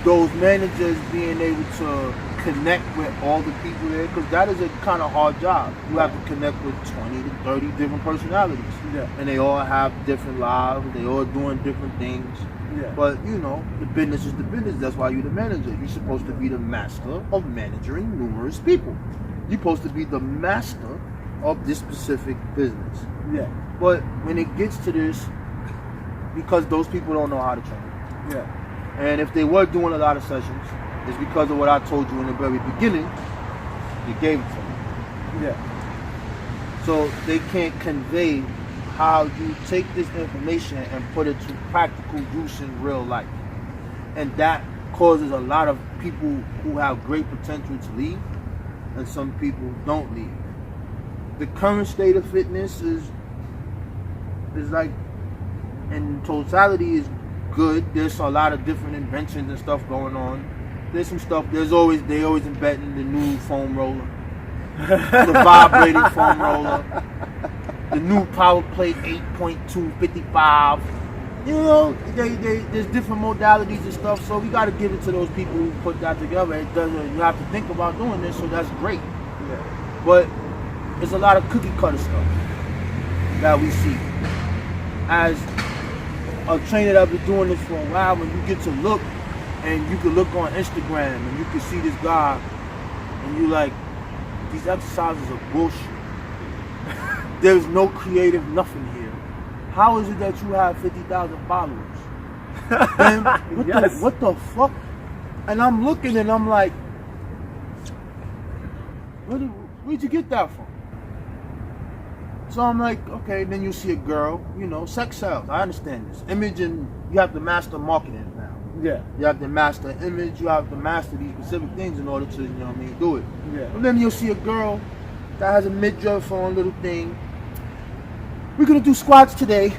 those managers being able to connect with all the people there, because that is a kind of hard job. You have to connect with 20 to 30 different personalities. Yeah. And they all have different lives, they all doing different things. Yeah. But the business is the business. That's why you're the manager. You're supposed to be the master of managing numerous people. You're supposed to be the master of this specific business. Yeah. But when it gets to this, because those people don't know how to train. Yeah. And if they were doing a lot of sessions, it's because of what I told you in the very beginning. You gave it to them. Yeah. So they can't convey how you take this information and put it to practical use in real life. And that causes a lot of people who have great potential to leave, and some people don't leave. The current state of fitness is like, in totality, is good. There's a lot of different inventions and stuff going on. There's some stuff. They always inventing the new foam roller, the vibrating foam roller, the new power plate 8.255. There's different modalities and stuff. So we got to give it to those people who put that together. You have to think about doing this, so that's great. Yeah. But there's a lot of cookie cutter stuff that we see. As a trainer that's been doing this for a while, when you get to look, and you can look on Instagram and you can see this guy, and you like, these exercises are bullshit. There's no creative nothing here. how is it that you have 50,000 followers? And what the fuck? And I'm looking and I'm like, where'd you get that from? So I'm like, okay, then you see a girl, you know, sex sells. I understand this. Image, and you have to master marketing now. Yeah. You have to master image, you have to master these specific things in order to, you know what I mean, do it. Yeah. And then you'll see a girl that has a midriff on, little thing. We're gonna do squats today.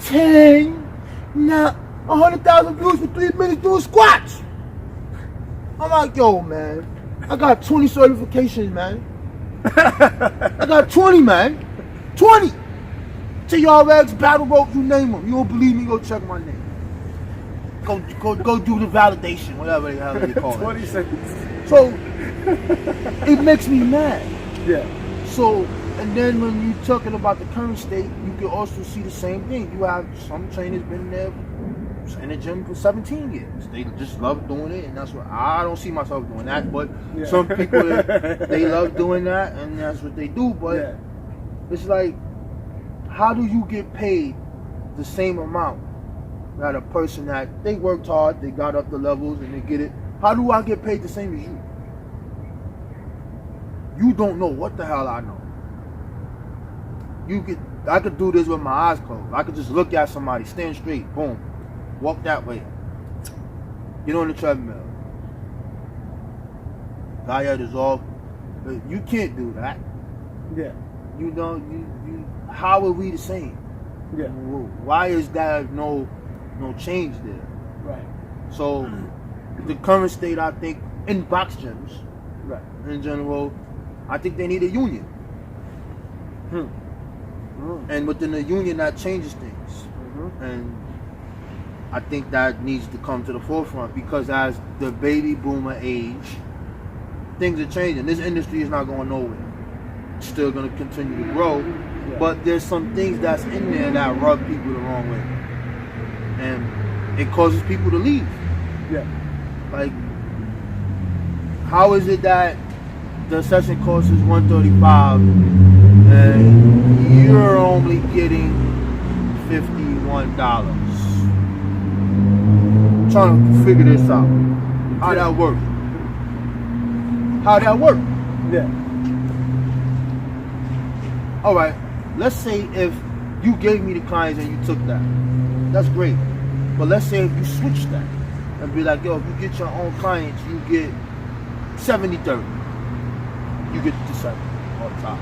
10, now 100,000 views for 3 minutes doing squats. I'm like, yo, man, I got 20 certifications, man. I got 20, man. 20. TRX, battle rope, you name them. You don't believe me? Go check my name. Go do the validation, whatever the hell they call it. 20 seconds. So it makes me mad. Yeah. So, and then when you're talking about the current state, you can also see the same thing. You have some trainers been there in the gym for 17 years. They just love doing it, and that's what I don't see myself doing that. But some people, they love doing that, and that's what they do. But it's like, how do you get paid the same amount that a person that they worked hard, they got up the levels, and they get it? How do I get paid the same as you? You don't know what the hell I know. I could do this with my eyes closed. I could just look at somebody, stand straight, boom, walk that way, get on the treadmill. Diet is off. You can't do that. Yeah. You know, how are we the same? Yeah. Why is there no change there? Right. So the current state, I think, in box gyms, right, in general, I think they need a union. And within the union, that changes things. And I think that needs to come to the forefront, because as the baby boomer age, things are changing. This industry is not going nowhere. It's still going to continue to grow, but there's some things that's in there that rub people the wrong way, and it causes people to leave. Yeah. Like, how is it that the session cost is $135 and you're only getting $51? I'm trying to figure this out. How that work? How that work? Yeah. All right. Let's say if you gave me the clients and you took that, that's great. But let's say if you switch that and be like, yo, if you get your own clients, you get 70-30. You get the 7 on top.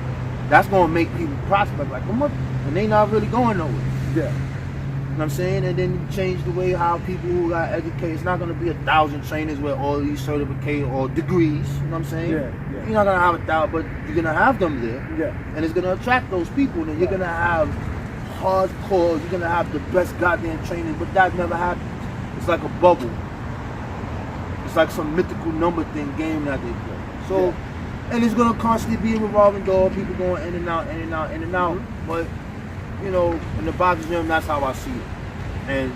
That's gonna make people prospect like, come on, and they not really going nowhere. Yeah. You know what I'm saying? And then you change the way how people who got educated. It's not gonna be 1,000 trainers with all these certificates or degrees. You know what I'm saying? Yeah. You're not gonna have 1,000, but you're gonna have them there. Yeah. And it's gonna attract those people. And you're gonna have hardcore. You're gonna have the best goddamn trainers. But that never happens. It's like a bubble. It's like some mythical number thing game that they play. So. And it's gonna constantly be a revolving door, people going in and out, in and out, in and out. But, you know, in the boxing gym, that's how I see it. And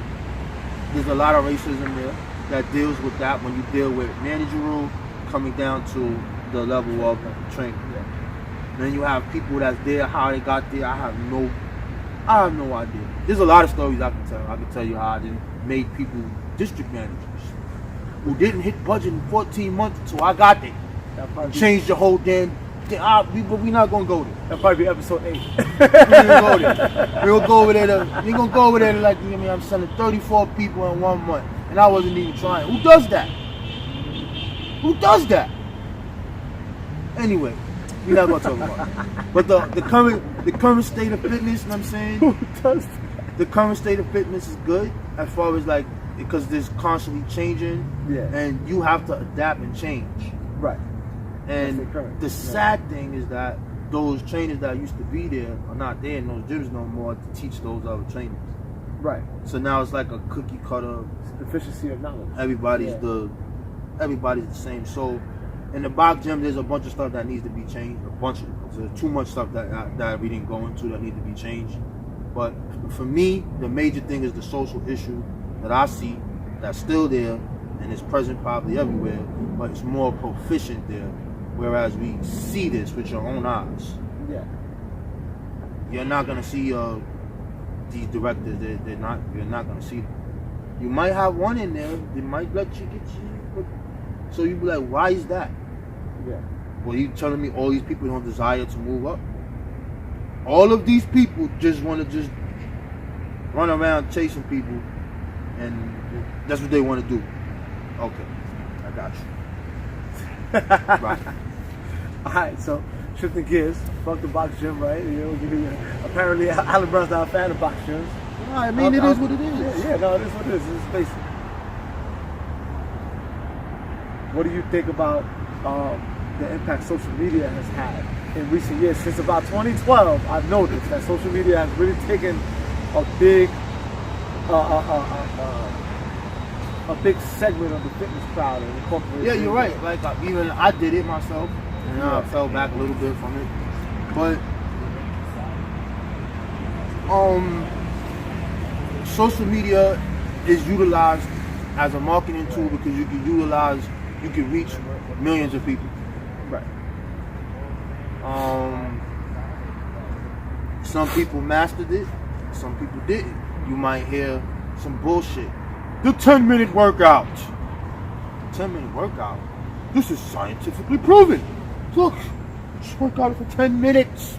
there's a lot of racism there that deals with that when you deal with managerial coming down to the level of training. Then you have people that's there, how they got there, I have no idea. There's a lot of stories I can tell. I can tell you how I made people district managers who didn't hit budget in 14 months until I got there. Change the whole damn thing. But we're not gonna go there. That'll probably be episode 8. We ain't gonna go there. We're gonna go over there. We're gonna go over there like, you know what I mean, I'm selling 34 people in 1 month, and I wasn't even trying. Who does that? Who does that? Anyway, we're not gonna talk about it. But the current state of fitness, you know what I'm saying? Who does that? The current state of fitness is good as far as like, because there's constantly changing, and you have to adapt and change. Right. And the sad thing is that those trainers that used to be there are not there in those gyms no more to teach those other trainers. Right. So now it's like a cookie cutter. It's deficiency of knowledge. Everybody's the same. So in the box gym, there's a bunch of stuff that needs to be changed. There's too much stuff that we didn't go into that need to be changed. But for me, the major thing is the social issue that I see that's still there and is present probably everywhere, but it's more proficient there. Whereas we see this with your own eyes. Yeah. You're not gonna see a these directors, you're not gonna see them. You might have one in there, they might let you get you, so you be like, why is that? Yeah. Well, you telling me all these people don't desire to move up? All of these people just want to just run around chasing people, and that's what they want to do. Okay, I got you. Right. All right, so shifting gears, fuck the box gym, right? Apparently, Allen Brown's not a fan of box gyms. I mean, it is what it is. Yeah, no, it is what it is. It's basic. What do you think about the impact social media has had in recent years? Since about 2012, I've noticed that social media has really taken a big segment of the fitness crowd and incorporated. Yeah, you're right. Like even I did it myself, and I fell back a little bit from it. But social media is utilized as a marketing tool because you can reach millions of people. Right. Some people mastered it, some people didn't. You might hear some bullshit. The 10-minute workout. 10-minute workout? This is scientifically proven. Look, just work out for 10 minutes.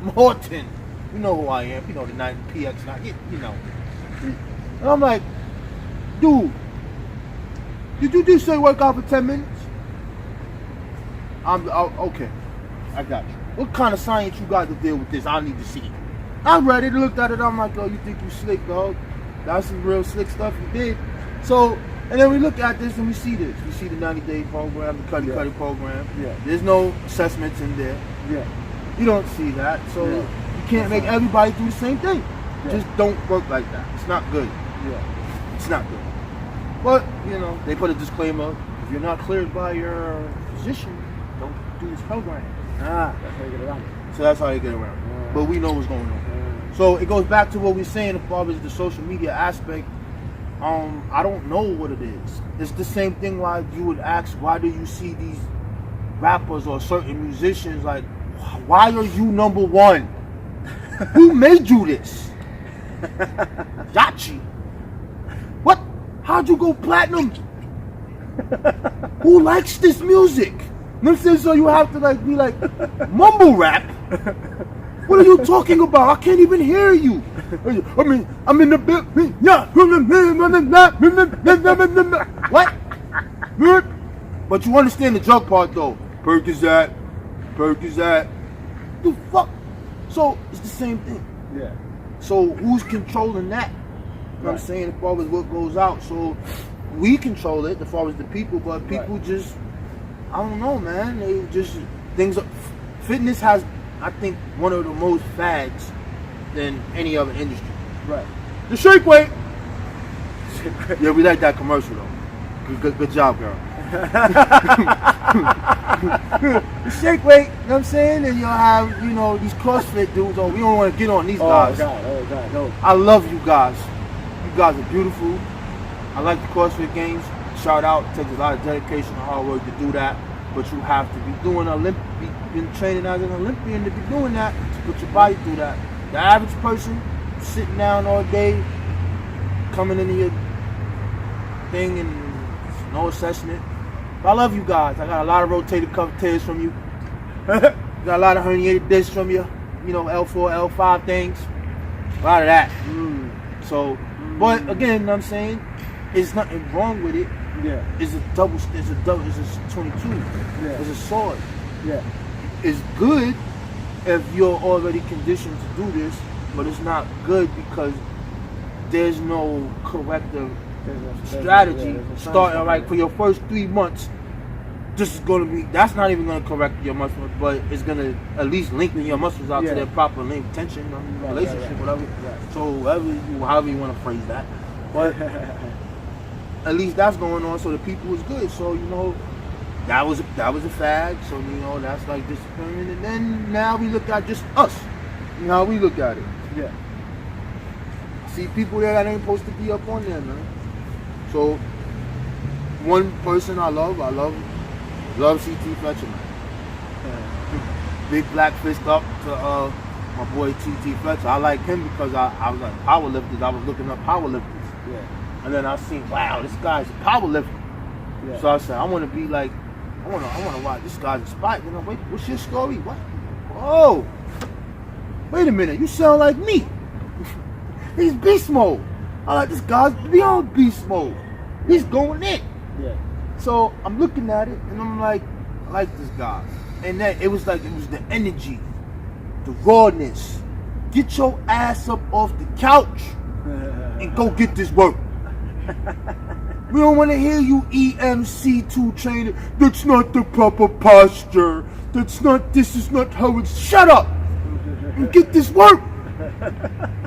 Morton. You know who I am. You know the 90PX9. You know. And I'm like, dude, did you just say work out for 10 minutes? Okay. I got you. What kind of science you got to deal with this? I need to see. I read it, looked at it, I'm like, oh, you think you slick, dog? That's some real slick stuff you did. So, and then we look at this and we see this. We see the 90-day program, the Cuddy program. Yeah. There's no assessments in there. Yeah. You don't see that. So you can't make everybody do the same thing. Yeah. Just don't work like that. It's not good. Yeah. It's not good. But, they put a disclaimer. If you're not cleared by your physician, don't do this program. That's how you get around it. So that's how you get around it. But we know what's going on. So it goes back to what we're saying as far as the social media aspect. I don't know what it is. It's the same thing like you would ask, why do you see these rappers or certain musicians like, why are you number one? Who made you this? Yachi. What? How'd you go platinum? Who likes this music? So you have to be like, mumble rap? What are you talking about? I can't even hear you. I mean, I'm in the building. Yeah. What? But you understand the drug part though. Percocet. The fuck? So it's the same thing. Yeah. So who's controlling that? You know what I'm saying? As far as what goes out. So we control it as far as the people, but people just, I don't know, man. They just, fitness has, I think, one of the most fads than any other industry. Right. The shake weight. Yeah, we like that commercial though. Good job, girl. The shake weight, you know what I'm saying? And you'll have, these CrossFit dudes. Oh, we don't want to get on these guys. Oh God, no. I love you guys. You guys are beautiful. I like the CrossFit games. Shout out. It takes a lot of dedication and hard work to do that. But you have to be doing been training as an Olympian to be doing that, to put your body through that. The average person sitting down all day, coming into your thing and no assessment. But I love you guys. I got a lot of rotated cuff tears from you. Got a lot of herniated discs from you. L4, L5 things. A lot of that. So, but again, you know what I'm saying? There's nothing wrong with it. Yeah. It's a 22. Yeah. It's a sword. Yeah. It's good if you're already conditioned to do this, but it's not good because there's no corrective strategy starting for your first 3 months. This is going to be, that's not even going to correct your muscles, but it's going to at least lengthen your muscles out to their proper length, tension, relationship, whatever. Right. So however you want to phrase that. But at least that's going on, so the people is good. So, that was a fad. So, that's like discipline. And then now we look at just us. How we look at it. Yeah. See people there that ain't supposed to be up on there, man. So, one person I love CT Fletcher, man. Big black fist up to my boy T.T. Fletcher. I like him because I was like powerlifters. I was looking up powerlifters. Yeah. And then I seen, wow, this guy's a powerlifter. Yeah. So I said, I want to be like, I want to watch this guy's inspired. You know, wait, what's your story? What? Oh, wait a minute, you sound like me. He's beast mode. I like this guy's beyond beast mode. He's going in. Yeah. So I'm looking at it and I'm like, I like this guy. And then it was the energy, the rawness. Get your ass up off the couch and go get this work. We don't want to hear you EMC2 trainer. That's not the proper posture. This is not how it's. Shut up and get this work. You know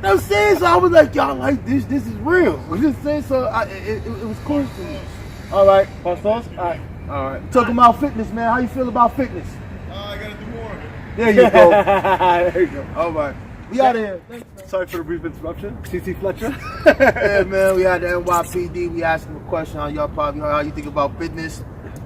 what I'm saying? So I was like, y'all like this. This is real. I'm just saying, so it was cool for me. All right, Pastos. All right. Talking about fitness, man. How you feel about fitness? I gotta do more of it. There you go. There you go. All right. We out of here. Thanks, man. Sorry for the brief interruption. T.T. Fletcher. Yeah, man. We had the NYPD. We asked him a question on y'all probably heard how you think about fitness.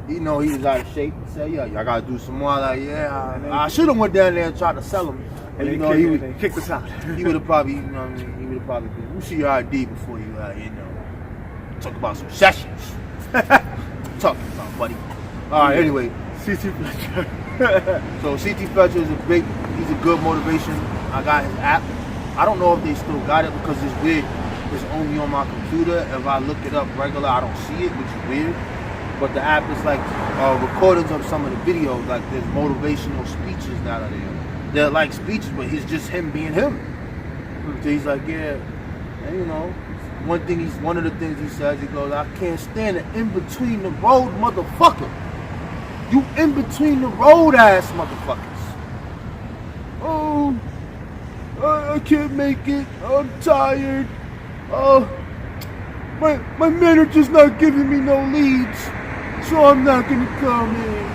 You know he was out of shape. He said, yeah, y'all gotta do some more. Like, yeah, I should have went down there and tried to sell him. And you he know, kicked us out. he would have probably, you know what I mean, he would have probably been. We'll see your ID before you, you know, talk about some sessions. Talking about, buddy. All right, anyway. T.T. Fletcher. So CT Fletcher is he's a good motivation. I got his app. I don't know if they still got it because it's weird. It's only on my computer. If I look it up regular, I don't see it, which is weird. But the app is like recordings of some of the videos. Like there's motivational speeches that are there. They're like speeches, but it's just him being him. So he's like, yeah, and you know, one of the things he says, he goes, I can't stand the in between the road motherfucker. You in between the road ass motherfuckers. Oh, I can't make it. I'm tired. My manager's not giving me no leads, so I'm not gonna come in.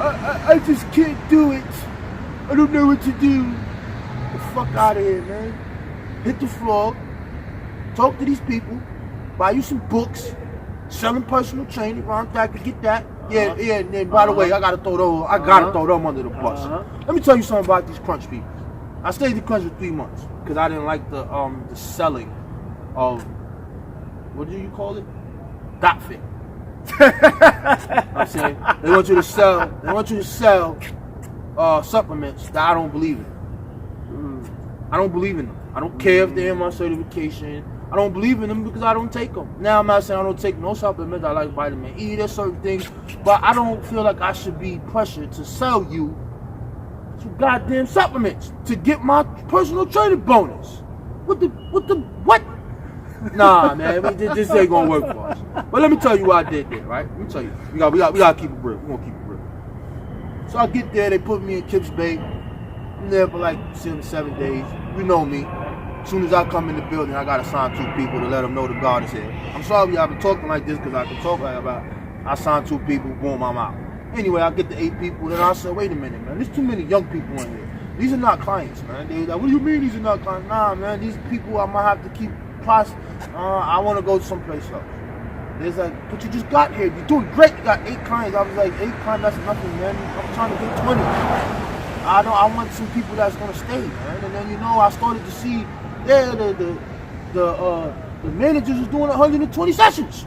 I just can't do it. I don't know what to do. Get the fuck out of here, man. Hit the floor. Talk to these people. Buy you some books. Selling personal training. Ron Thack could get that. Yeah. And then, by the way, I gotta throw them under the bus. Let me tell you something about these Crunch people. I stayed at Crunch for 3 months because I didn't like the selling of, what do you call it? Dot fit. I'm saying they want you to sell supplements that I don't believe in. I don't believe in them. I don't care if they're in my certification. I don't believe in them because I don't take them. Now I'm not saying I don't take no supplements. I like vitamin E. There's certain things, but I don't feel like I should be pressured to sell you some goddamn supplements to get my personal training bonus. What? Nah, man, this ain't gonna work for us. But let me tell you what I did there, right? Let me tell you. We gotta keep it real. We're gonna keep it real. So I get there, they put me in Kips Bay. I'm there for like 7 days. You know me. As soon as I come in the building, I gotta sign 2 people to let them know the guard is here. I'm sorry I've been talking like this because I can talk like about. I signed 2 people, boom, I'm out. Anyway, I get the 8 people, then I said, wait a minute, man, there's too many young people in here. These are not clients, man. They like, what do you mean these are not clients? Nah, man, these people I might have to keep I want to go someplace else. There's like, but you just got here. You're doing great. You got 8 clients. I was like, 8 clients, that's nothing, man. I'm trying to get 20. I want some people that's gonna stay, man. And then I started to see, the managers is doing 120 sessions,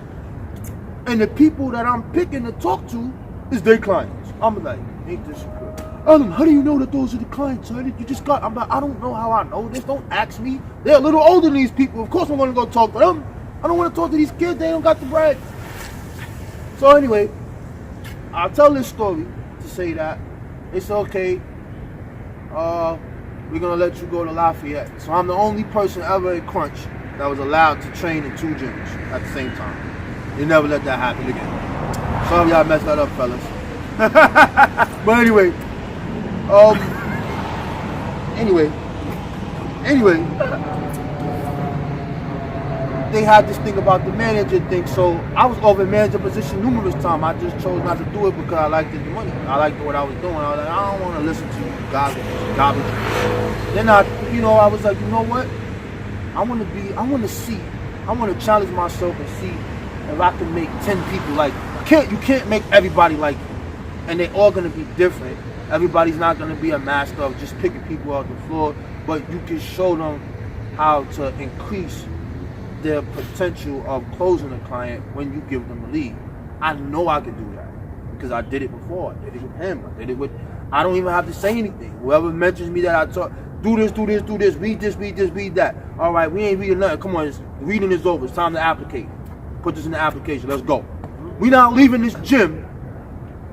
and the people that I'm picking to talk to is their clients. I'm like, ain't this good? Adam, how do you know that those are the clients? You just got. I'm like, I don't know how I know this. Don't ask me. They're a little older than these people. Of course, I'm gonna go talk to them. I don't want to talk to these kids. They don't got the bread. So anyway, I'll tell this story to say that it's okay. We're gonna let you go to Lafayette. So I'm the only person ever at Crunch that was allowed to train in 2 gyms at the same time. They never let that happen again. Sorry y'all messed that up, fellas. But anyway. Anyway, they had this thing about the manager thing, so I was over manager position numerous times. I just chose not to do it because I liked the money. I liked what I was doing. I was like, I don't want to listen to you garbage. Then I was like, you know what? I want to challenge myself and see if I can make 10 people like you. You can't make everybody like you. and they're all going to be different. Everybody's not going to be a master of just picking people off the floor, but you can show them how to increase their potential of closing a client when you give them a lead. I know I can do that because I did it before. I did it with him. I don't even have to say anything. Whoever mentions me that I talk, do this, read this, read that. All right, we ain't reading nothing. Come on, reading is over. It's time to applicate. Put this in the application. Let's go. We not leaving this gym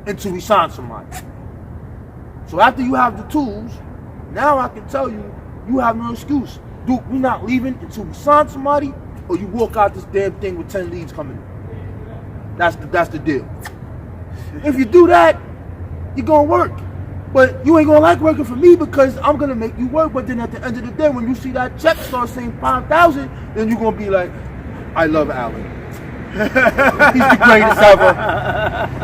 until we sign somebody. So after you have the tools, now I can tell you, you have no excuse. Dude, we not leaving until we sign somebody, or you walk out this damn thing with 10 leads coming in. That's the deal. If you do that, you're gonna work. But you ain't gonna like working for me because I'm gonna make you work. But then at the end of the day, when you see that check start saying 5,000, then you're gonna be like, I love Alan. He's the greatest ever.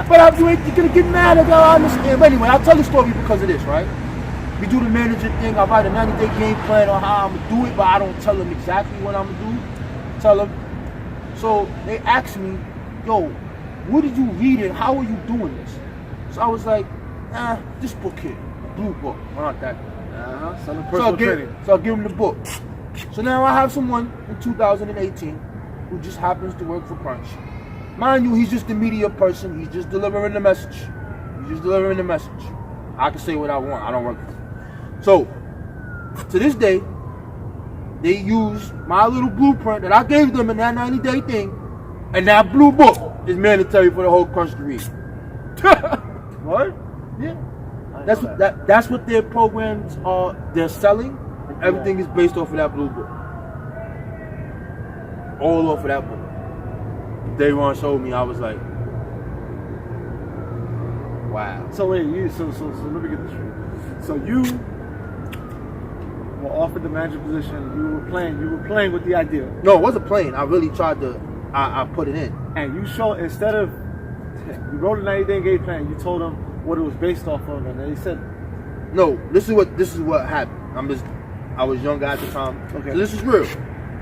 But you're gonna get mad at that. I understand. But anyway, I'll tell the story because of this, right? We do the manager thing. I write a 90-day game plan on how I'm gonna do it, but I don't tell them exactly what I'm gonna do. Tell them. So they asked me, yo, what did you read and how are you doing this? So I was like, this book here, blue book, not that. Selling personal training. So I'll give him the book. So now I have someone in 2018 who just happens to work for Crunch. Mind you, he's just a media person. He's just delivering the message. I can say what I want. I don't work for him. So, to this day, they use my little blueprint that I gave them in that 90-day thing, and that blue book is mandatory for the whole Crunch to read. What? Yeah. That's what their programs are. They're selling, and everything is based off of that blue book. All off of that book. Day one showed me, I was like, wow. So wait, so let me get this straight. So you were offered the manager position. You were playing with the idea. No, it wasn't playing. I really tried to. I put it in. And you showed, instead of you wrote a 90-day game plan, you told them what it was based off of, and they said, no, this is what happened. I was younger at the time. Okay. So this is real.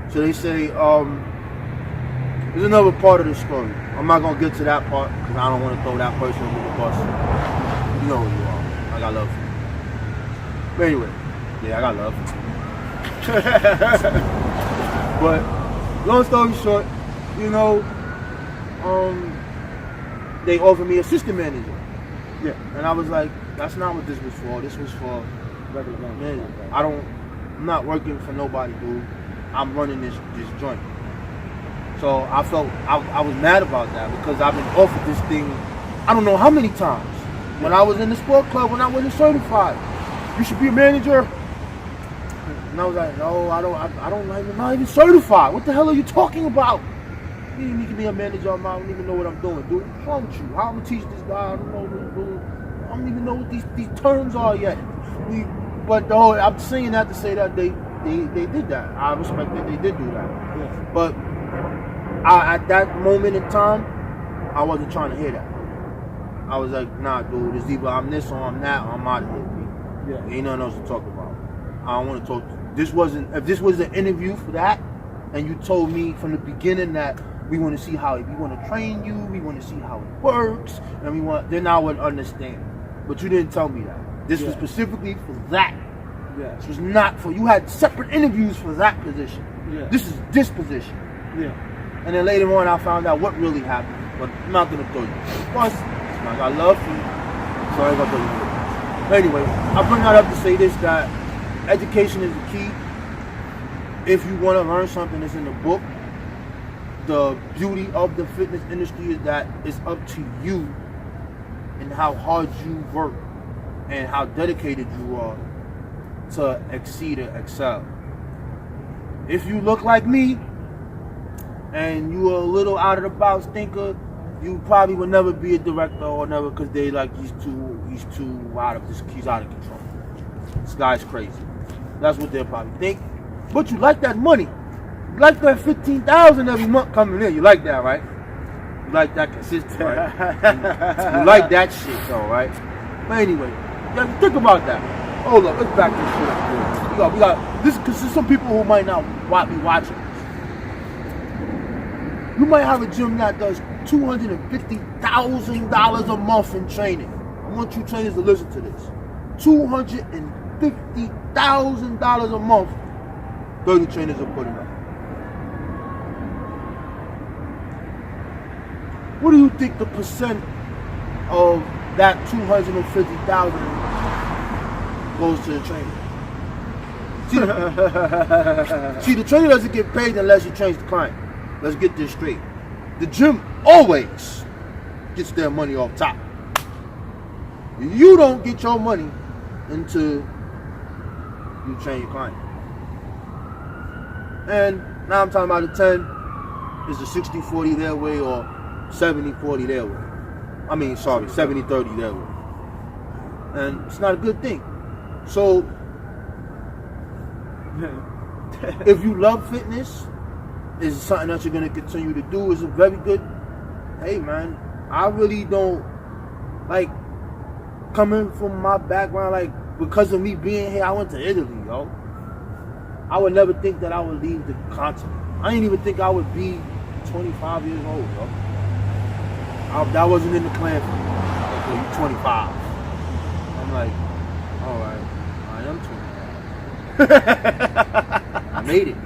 So they say, there's another part of the story. I'm not gonna get to that part because I don't want to throw that person under the bus. You know who you are. I got love for you. But anyway, yeah, I got love for you. But long story short, they offered me assistant manager. Yeah. And I was like, that's not what this was for. This was for regular manager. I'm not working for nobody, dude. I'm running this joint. So I felt I was mad about that because I've been offered this thing I don't know how many times. When I was in the sport club, when I wasn't certified, you should be a manager. And I was like, no, I'm not even certified. What the hell are you talking about? You need to be a manager. I don't even know what I'm doing, dude. What's wrong with you? How am I teach this guy? I don't know what I'm doing. I don't even know what these terms are yet. But I'm saying that to say that they did that. I respect that they did do that. Yeah. But at that moment in time, I wasn't trying to hear that. I was like, nah, dude, it's either I'm this or I'm that, or I'm out of here. Yeah. Ain't nothing else to talk about. I don't want to talk. If this was an interview for that, and you told me from the beginning that we want to see how we want to train you, we want to see how it works, and then I would understand. But you didn't tell me that. This was specifically for that. Yeah. This was not for, you had separate interviews for that position. Yeah. This is this position. Yeah. And then later on I found out what really happened. But I'm not going to tell you. Plus, I got love for you. So I ain't going to tell you. But anyway, I bring that up to say this, that education is the key. If you want to learn something that's in the book, the beauty of the fitness industry is that it's up to you and how hard you work and how dedicated you are to exceed or excel. If you look like me and you are a little out of the box thinker, you probably will never be a director or never, because they like he's too out of control. This guy's crazy. That's what they'll probably think. But you like that money. You like that $15,000 every month coming in. You like that, right? You like that consistent, right? You like that shit, though, right? But anyway, think about that. Hold up, let's back this shit up. We got this, because there's some people who might not be watching this. You might have a gym that does $250,000 a month in training. want you trainers to listen to this. $250,000 a month, 30 trainers are putting up. What do you think the percent of that $250,000 goes to the trainer? See, the trainer doesn't get paid unless he trains the client. Let's get this straight. The gym always gets their money off top. You don't get your money until you train your client. And 9 times out of 10 is a 60-40 their way or 70-40 their way. 70-30 their way. And it's not a good thing. So, if you love fitness, is something that you're going to continue to do, is a very good, hey man, I really don't, like, coming from my background, like, because of me being here, I went to Italy, yo. I would never think that I would leave the continent. I didn't even think I would be 25 years old, yo. That wasn't in the plan for me. Okay, you're 25. I'm like, alright, I am 25. I made it.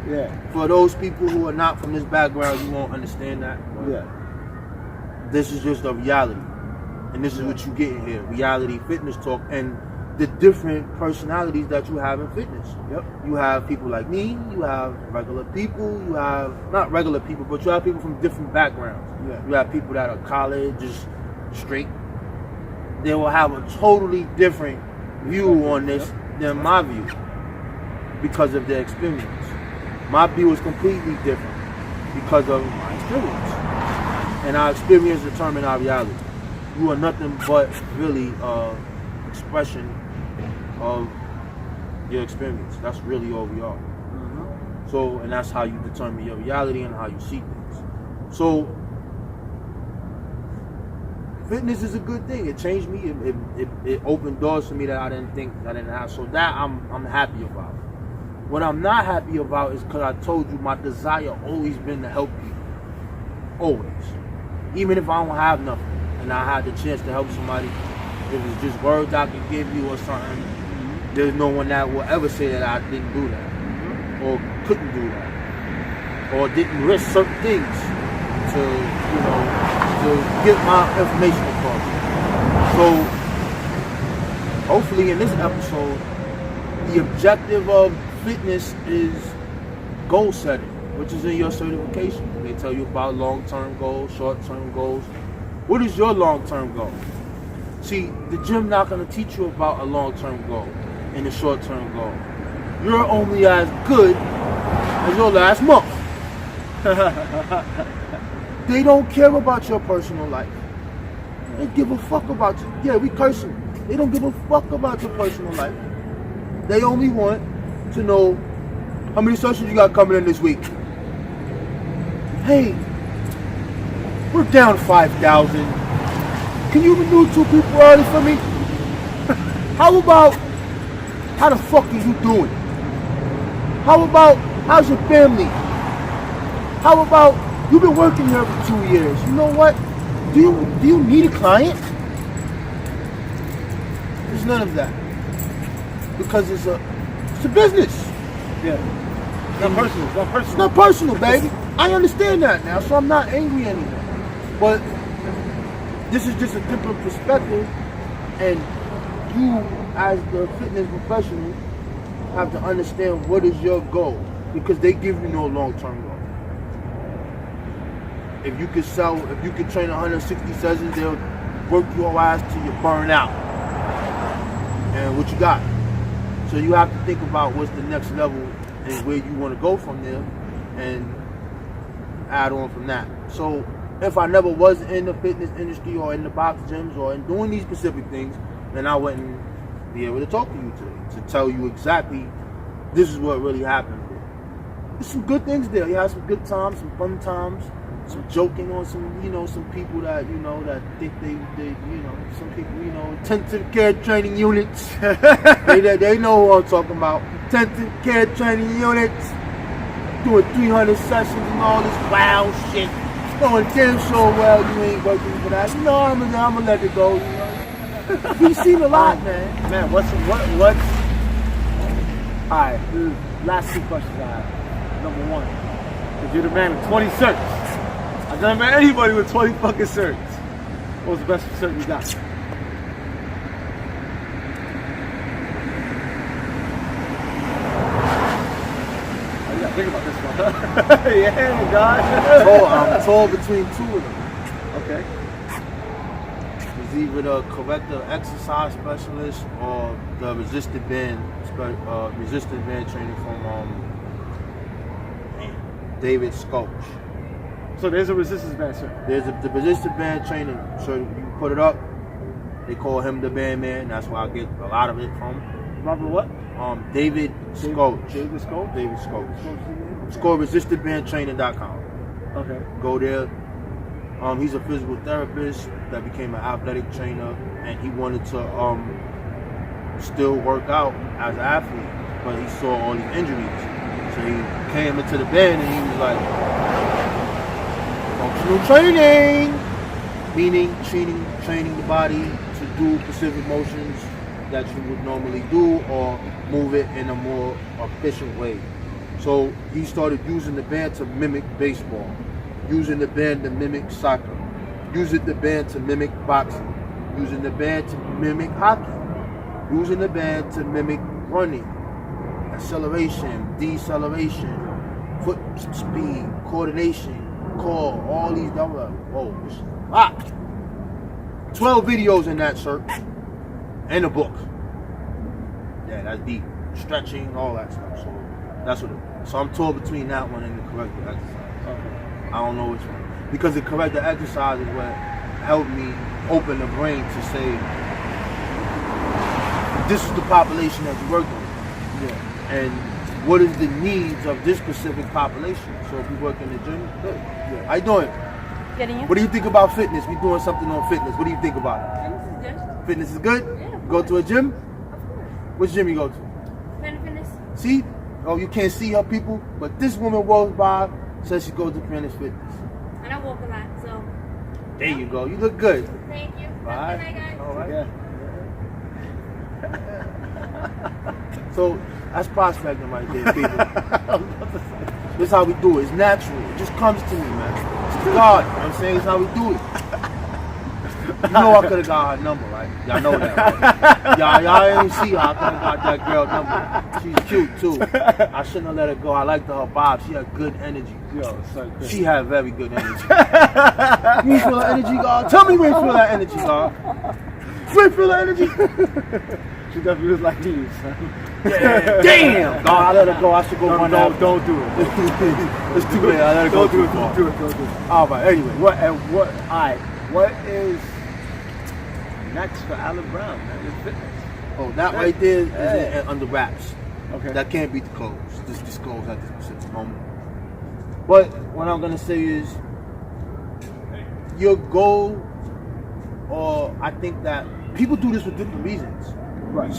Yeah. For those people who are not from this background, you won't understand that. Yeah. This is just a reality. And this is what you get in here. Reality fitness talk and the different personalities that you have in fitness. Yep. You have people like me, you have regular people, you have, not regular people, but you have people from different backgrounds. Yeah. You have people that are college, just straight. They will have a totally different view on this than my view because of their experience. My view is completely different because of my experience. And our experience determines our reality. You are nothing but really expression of your experience. That's really all we are. Mm-hmm. So, and that's how you determine your reality and how you see things. So, fitness is a good thing. It changed me. It opened doors for me that I didn't think I didn't have. So that I'm happy about. What I'm not happy about is because I told you my desire always been to help people. Always. Even if I don't have nothing and I had the chance to help somebody, if it's just words I can give you or something, there's no one that will ever say that I didn't do that or couldn't do that or didn't risk certain things to, to get my information across. So hopefully in this episode, the objective of fitness is goal setting, which is in your certification. They tell you about long-term goals, short-term goals. What is your long-term goal? See, the gym not going to teach you about a long-term goal and a short-term goal. You're only as good as your last month. They don't care about your personal life. They give a fuck about you. Yeah, we cursing. They don't give a fuck about your personal life. They only want to know how many sessions you got coming in this week. Hey, we're down 5,000. Can you renew 2 people early for me? How about, how the fuck are you doing? How about, how's your family? How about, you've been working here for 2 years. You know what? Do you need a client? There's none of that. Because it's a business. Yeah. It's not personal. It's not personal. It's not personal, baby. I understand that now, so I'm not angry anymore. But this is just a different perspective, and you, as the fitness professional, have to understand what is your goal, because they give you no long-term goal. If you could train 160 sessions, they'll work your ass till you burn out. And what you got? So you have to think about what's the next level and where you want to go from there, and add on from that. So if I never was in the fitness industry or in the box gyms or in doing these specific things, then I wouldn't be able to talk to you today to tell you exactly this is what really happened. There's some good things there. You have some good times, some fun times, some joking on some, some people that, that think they some people, intensive care training units. they know who I'm talking about. Intensive care training units. Doing 300 sessions and all this wild shit. Knowing damn sure well you ain't working for that. I'm gonna let it go. We've seen a lot, man. Man, what's all right, the last two questions I have. Number one, if you're the man with 20 certs, I've never met anybody with 20 fucking certs. What was the best cert you got? Oh, you gotta think about this one. Yeah, God. I'm torn between two of them. Okay. It's either the corrective exercise specialist or the resistant band training from David Scoach. So there's a resistance band, sir. There's the resistant band training. So you put it up. They call him the band man. That's where I get a lot of it from. Robert what? David Scoach. David Scoach? David Scoach. It's called resistantbandtraining.com. Okay. Go there. He's a physical therapist that became an athletic trainer, and he wanted to still work out as an athlete, but he saw all these injuries. So he came into the band and he was like, functional training, meaning training the body to do specific motions that you would normally do or move it in a more efficient way. So he started using the band to mimic baseball, using the band to mimic soccer, using the band to mimic boxing, using the band to mimic hockey, using the band to mimic running, acceleration, deceleration, foot speed, coordination, core, all these double. Whoa, this is a lot. 12 videos in that shirt and a book. Yeah, that's deep. Stretching, all that stuff. So that's what it is. So I'm torn between that one and the corrective exercise. Okay. I don't know which one. Because the corrective exercise is what helped me open the brain to say, this is the population that you work with. Yeah. And what is the needs of this specific population? So if you work in the gym, good. Yeah. How you doing? Getting you? What do you think about fitness? We're doing something on fitness. What do you think about it? Fitness is good. Fitness is good? Yeah, of Go to a gym? Of course. Which gym you go to? Planet Fitness. See? Oh, you can't see her people, but this woman walks by, says she goes to Planet Fitness. And I walk a lot, so. There you go. You look good. Thank you. Bye. Have a good night, guys. All right. Yeah. So that's prospecting right there, people. This is how we do it. It's natural. It just comes to me, man. It's God. You know what I'm saying? It's how we do it. You know I could have got her number, right? Y'all know that, right? Y'all ain't see her. I could have got that girl number. She's cute, too. I shouldn't have let her go. I liked her vibe. She had good energy. Yo, so good. She had very good energy. You ain't feel that energy, God? Tell me you ain't feel that energy, God. You ain't feel that energy? She definitely was like you, son. Yeah. Damn! God, I let her go. I should go run out. Don't do it. It's too late. I let her go Don't do too it. far. Don't do it. All right. Anyway, What is next for Alan Brown, man? In fitness. oh, that right there is Hey. under wraps. Okay. That can't be disclosed. This disclosed at this specific moment. But what I'm gonna say is, your goal, or I think that people do this for different reasons. Right.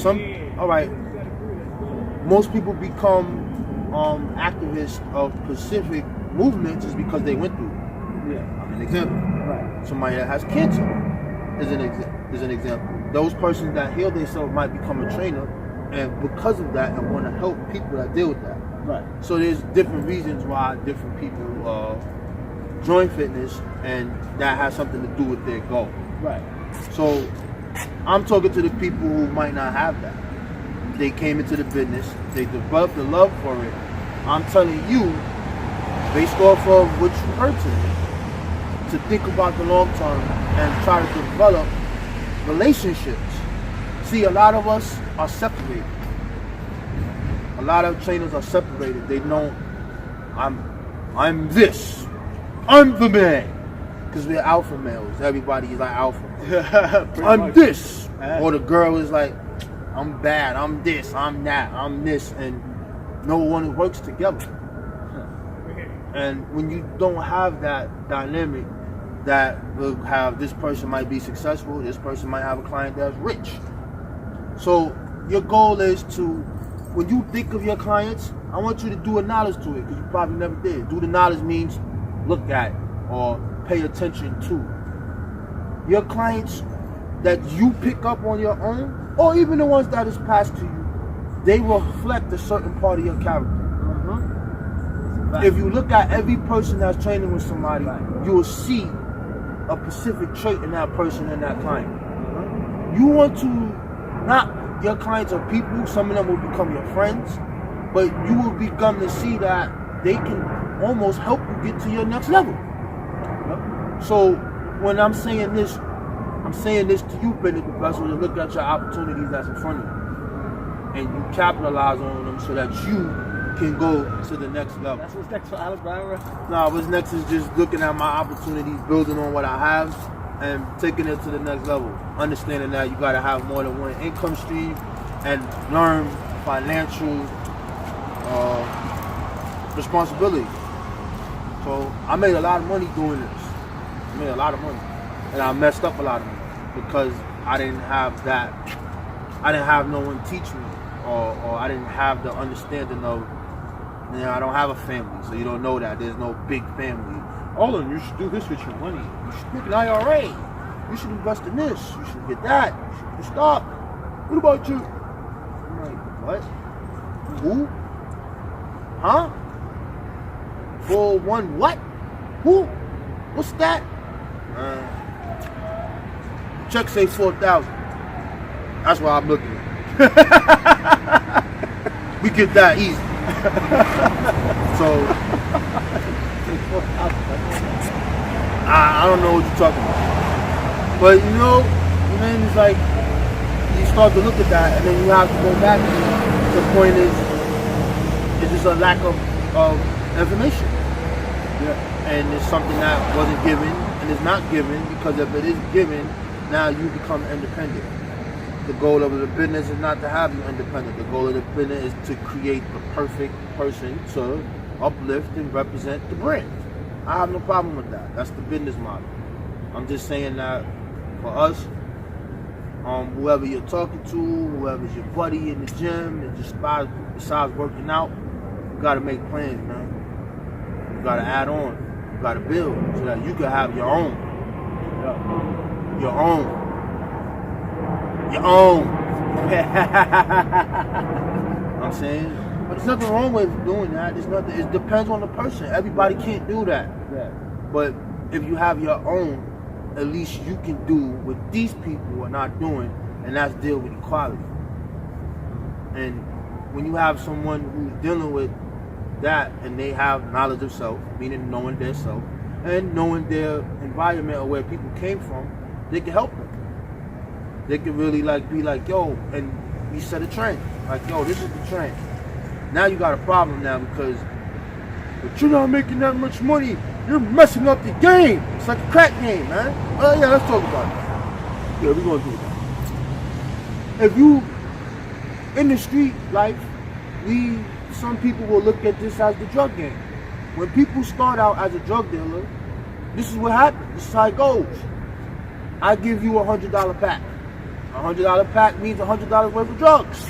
All right. Most people become activists of specific movements just because they went through it. Yeah. I'm an example. Right. Somebody that has cancer is an example. Those persons that heal themselves might become a trainer, and because of that, and want to help people that deal with that. Right. So there's different reasons why different people join fitness, and that has something to do with their goal. Right. So I'm talking to the people who might not have that. They came into the business, they developed the love for it. I'm telling you, based off of what you heard today, to think about the long term and try to develop relationships. See, a lot of us are separated. A lot of trainers are separated. They know I'm this. I'm the man. Because we're alpha males. Everybody is like alpha. I'm much. this. Yeah. Or the girl is like, I'm bad. I'm this. I'm that. I'm this. And no one works together. And when you don't have that dynamic, that will have this person might be successful, this person might have a client that's rich. So your goal is to, when you think of your clients, I want you to do a knowledge to it, because you probably never did. Do the knowledge means look at or pay attention to. Your clients that you pick up on your own, or even the ones that is passed to you, they reflect a certain part of your character. If you look at every person that's training with somebody, you will see a specific trait in that person and that client. You want to, not your clients are people, some of them will become your friends, but you will begin to see that they can almost help you get to your next level. So when I'm saying this to you, Bennett the Professor, to look at your opportunities that's in front of you, and you capitalize on them so that you can go to the next level. That's what's next for Alex Brown. Nah, what's next is just looking at my opportunities, building on what I have, and taking it to the next level. Understanding that you gotta have more than one income stream and learn financial responsibility. So I made a lot of money doing this. I made a lot of money, and I messed up a lot of money because I didn't have that. I didn't have no one teach me, or I didn't have the understanding of. You know, I don't have a family, so you don't know that. There's no big family. Oh, you should do this with your money. You should make an IRA. You should invest in this. You should get that. You should get a stock. What about you? I'm like, what? Who? Huh? 401 what? Who? What's that? Check say 4,000. That's why I'm looking at. We get that easy. So I don't know what you're talking about, but you know, man, it's like you start to look at that, and then you have to go back. The point is, it's just a lack of information. Yeah, and it's something that wasn't given, and it's not given because if it is given, now you become independent. The goal of the business is not to have you independent. The goal of the business is to create the perfect person to uplift and represent the brand. I have no problem with that. That's the business model. I'm just saying that for us, whoever you're talking to, whoever's your buddy in the gym, and just besides working out, you gotta make plans, man. You gotta add on. You gotta build so that you can have your own. Your own. Your own. I'm saying, but there's nothing wrong with doing that. There's nothing. It depends on the person. Everybody can't do that. Yeah. But if you have your own, at least you can do what these people are not doing, and that's deal with equality. And when you have someone who's dealing with that, and they have knowledge of self, meaning knowing their self, and knowing their environment or where people came from, they can help them. They can really be like, yo, and we set a trend. Like, yo, this is the trend. Now you got a problem now because but you're not making that much money. You're messing up the game. It's like a crack game, man. Oh yeah, let's talk about it. Yeah, we're gonna do that. If you in the street life, some people will look at this as the drug game. When people start out as a drug dealer, this is what happens. This is how it goes. I give you $100 pack. $100 pack means $100 worth of drugs.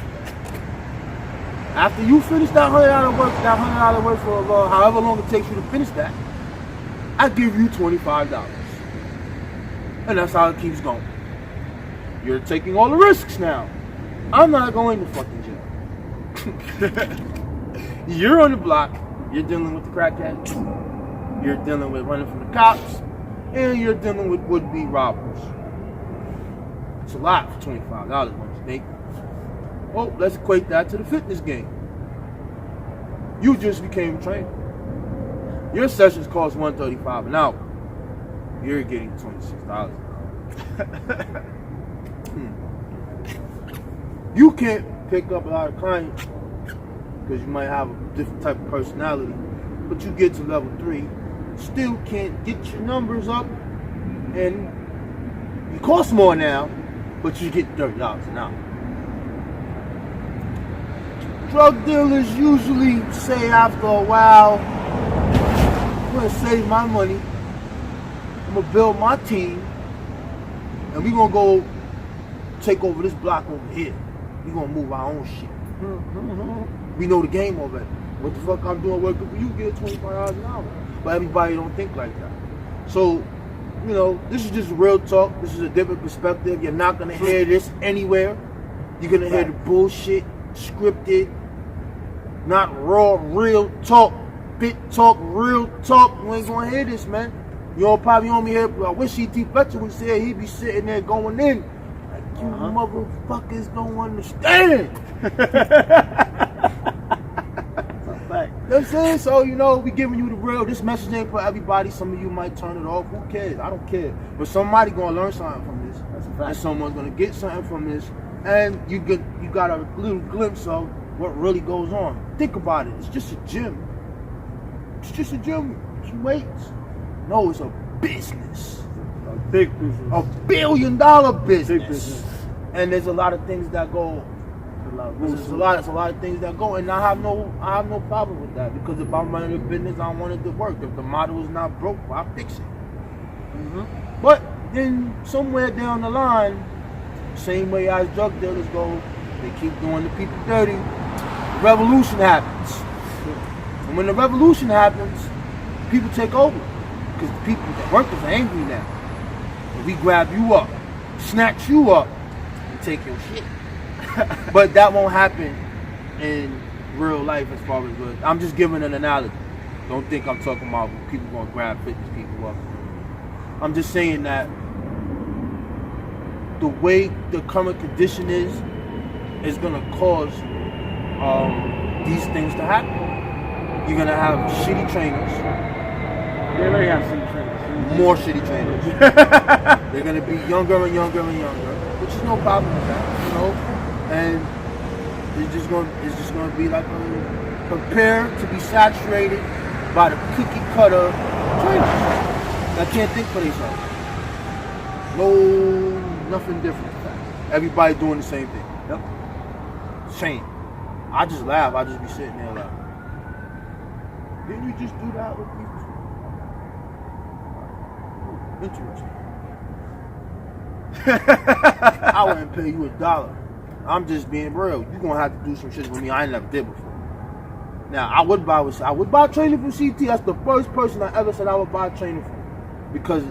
After you finish that $100 worth of however long it takes you to finish that, I give you $25. And that's how it keeps going. You're taking all the risks now. I'm not going to fucking jail. You're on the block. You're dealing with the crackheads. You're dealing with running from the cops. And you're dealing with would-be robbers. It's a lot for $25, don't you think? Well, let's equate that to the fitness game. You just became a trainer. Your sessions cost $135 an hour. You're getting $26. You can't pick up a lot of clients because you might have a different type of personality, but you get to level 3, still can't get your numbers up, and you cost more now, but you get $30 an hour. Drug dealers usually say after a while, I'm gonna save my money, I'm gonna build my team, and we're gonna go take over this block over here. We're gonna move our own shit. We know the game already. What the fuck I'm doing working for you, get $25 an hour. But everybody don't think like that. So you know, this is just real talk. This is a different perspective. You're not gonna hear this anywhere. You're gonna hear the bullshit, scripted, not raw, real talk, bit talk, real talk. You ain't gonna hear this, man. You don't probably only hear. I wish E.T. Fletcher was there. He'd be sitting there going in. Like, you motherfuckers don't understand. Fact. You know what I'm saying? So, you know, we giving you the real. This message ain't for everybody. Some of you might turn it off. Who cares? I don't care. But somebody gonna learn something from this. That's a fact. And someone's gonna get something from this. And you got a little glimpse of what really goes on. Think about it. It's just a gym. It's just a gym. Some weights. No, it's a business. A big business. A $1 billion business. Big business. And there's a lot of things that go. There's a lot of things that go, and I have no problem with that, because if I'm running a business, I want it to work. If the model is not broke, I'll fix it. Mm-hmm. But then somewhere down the line, same way as drug dealers go, they keep doing the people dirty. The revolution happens, and when the revolution happens, people take over, because the people, the workers are angry now. And we grab you up, snatch you up, and take your shit. But that won't happen in real life as far as good. I'm just giving an analogy. Don't think I'm talking about people going to grab fitness people up. I'm just saying that the way the current condition is going to cause these things to happen. You're going to have shitty trainers. They already have some trainers. More shitty trainers. They're going to be younger and younger and younger, which is no problem with that, you know. And it's just going to be like prepared to be saturated by the cookie cutter trainers that can't think for themselves. No, nothing different. Everybody doing the same thing. Yep. Shame. I just laugh. I just be sitting there like, didn't you just do that with people? Interesting. I wouldn't pay you $1. I'm just being real. You're gonna have to do some shit with me I ain't never did before. Now I would buy training from CT. That's the first person I ever said I would buy training from, because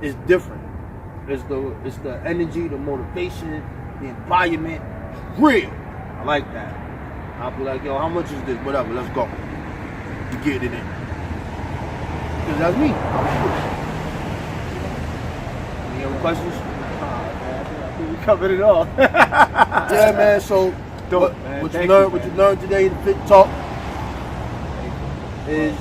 it's different. It's the energy, the motivation, the environment. It's real. I like that. I'll be like, yo, how much is this? Whatever, let's go. You get it in. Because that's me. Any other questions? We covered it all. Yeah, man. So, Dope, what man. you Thank learned, you, what you learned today in the Fit Talk is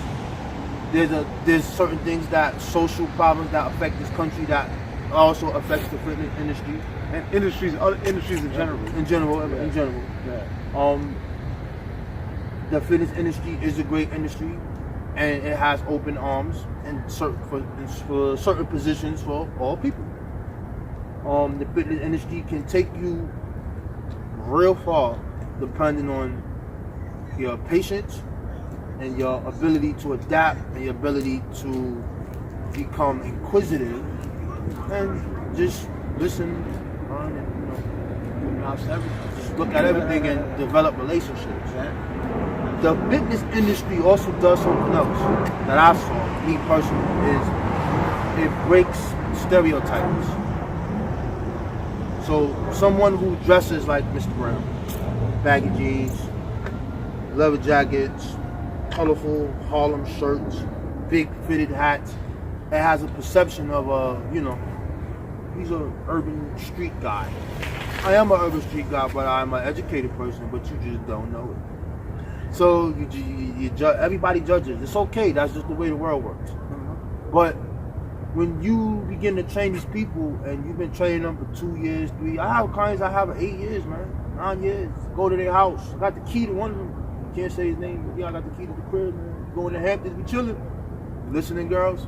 there's certain things, that social problems that affect this country that also affects the fitness industry And other industries in general. In general. Yeah. The fitness industry is a great industry, and it has open arms for certain positions for all people. The fitness industry can take you real far depending on your patience and your ability to adapt and your ability to become inquisitive and just listen, learn, and just look at everything and develop relationships. The fitness industry also does something else that I saw, me personally, is it breaks stereotypes. So someone who dresses like Mr. Brown, baggy jeans, leather jackets, colorful Harlem shirts, big fitted hats, it has a perception of he's an urban street guy. I am an urban street guy, but I'm an educated person, but you just don't know it. So you judge, everybody judges. It's okay. That's just the way the world works. But when you begin to train these people, and you've been training them for 2 years, 3, I have clients I have 8 years, man, 9 years. Go to their house. I got the key to one of them. Can't say his name, but yeah, I got the key to the crib, man. Go in the Hamptons, we chilling. Listening, girls.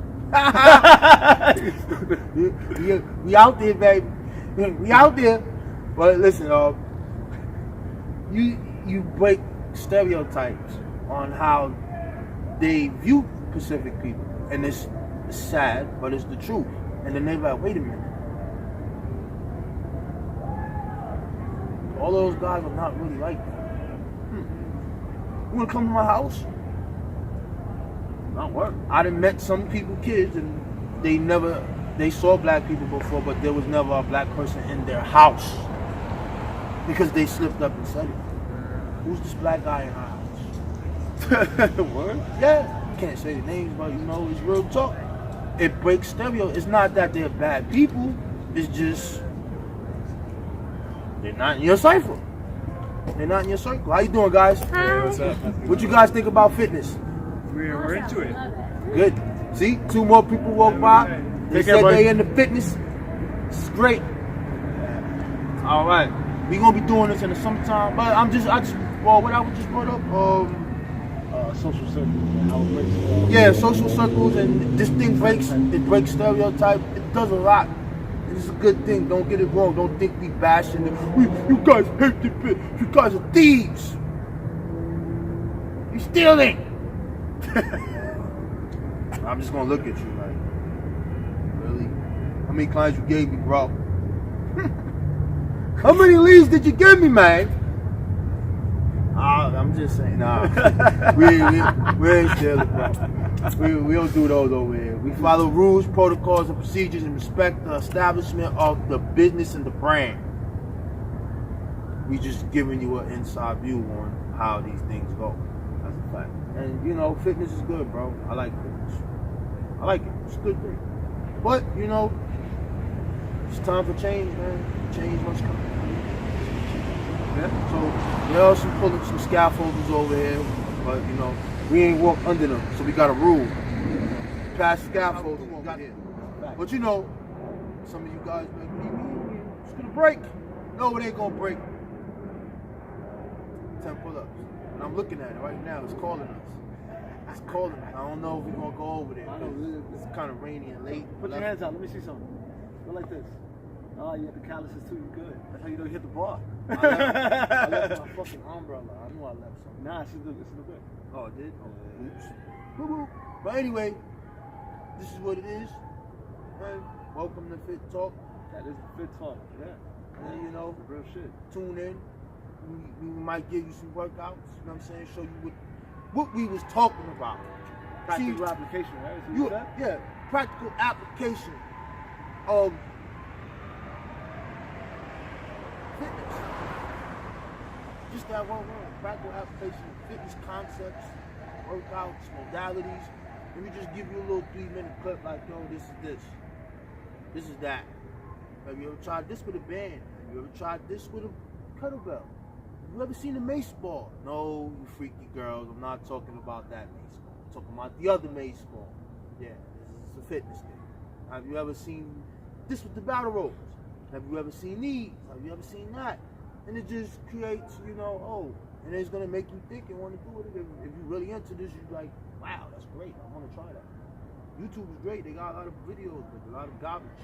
we out there, baby. We out there. But listen, you break stereotypes on how they view Pacific people, and it's sad, but it's the truth. And then they're like, wait a minute, all those guys are not really like that. You wanna come to my house? Not work. I done met some people, kids, and they never they saw black people before, but there was never a black person in their house because they slipped up and said it. Who's this black guy in our house? Word? Yeah, you can't say the names, but you know it's real talk. It breaks stereo. It's not that they're bad people. It's just they're not in your cipher. They're not in your circle. How you doing, guys? Hey, what's up? What you guys think about fitness? We're into it. Good. See, 2 more people walk by. They said they into fitness. It's great. All right. We gonna be doing this in the summertime, but what I was just brought up. Social circles. How it breaks. Yeah, social circles, and this thing breaks. It breaks stereotypes. It does a lot. It's a good thing. Don't get it wrong. Don't think we bashing it. You guys hate the bit. You guys are thieves. You stealing. I'm just gonna look at you like, really? How many clients you gave me, bro? How many leads did you give me, man? I'm just saying, nah. we ain't stealing, bro. We don't do those over here. We follow rules, protocols, and procedures and respect the establishment of the business and the brand. We just giving you an inside view on how these things go. That's a fact. And you know, fitness is good, bro. I like fitness. I like it. It's a good thing. But, you know, it's time for change, man. Change must come. Yeah. So there are some scaffolders over here, but you know, we ain't walk under them, so we got a rule. Past scaffolders, we got it. But you know, some of you guys may be it's gonna break. No, it ain't gonna break. 10 pull-ups. And I'm looking at it right now, it's calling us. It's calling us. I don't know if we're gonna go over there. It's kind of rainy and late. Put your hands out. Let me see something. Go like this. Oh, you got the calluses too. You good. That's how you don't hit the bar. I left my fucking umbrella. I knew I left something. Nah, it's in the good. Oh, it did? Oh, oops. Woo-woo. But anyway, this is what it is. And welcome to Fit Talk. That is Fit Talk. Yeah. And you know, real shit. Tune in. We might give you some workouts. You know what I'm saying? Show you what we was talking about. Practical application, right? Yeah, practical application of fitness. Just that one word. Practical application of fitness concepts, workouts, modalities. Let me just give you a little 3-minute clip like, yo, this is this. This is that. Have you ever tried this with a band? Have you ever tried this with a kettlebell? Have you ever seen a mace ball? No, you freaky girls. I'm not talking about that mace ball. I'm talking about the other mace ball. Yeah, this is a fitness thing. Have you ever seen this with the battle ropes? Have you ever seen these? Have you ever seen that? And it just creates, you know, oh, and it's going to make you think and want to do it. If you're really into this, you're like, wow, that's great. I want to try that. YouTube is great. They got a lot of videos, but a lot of garbage.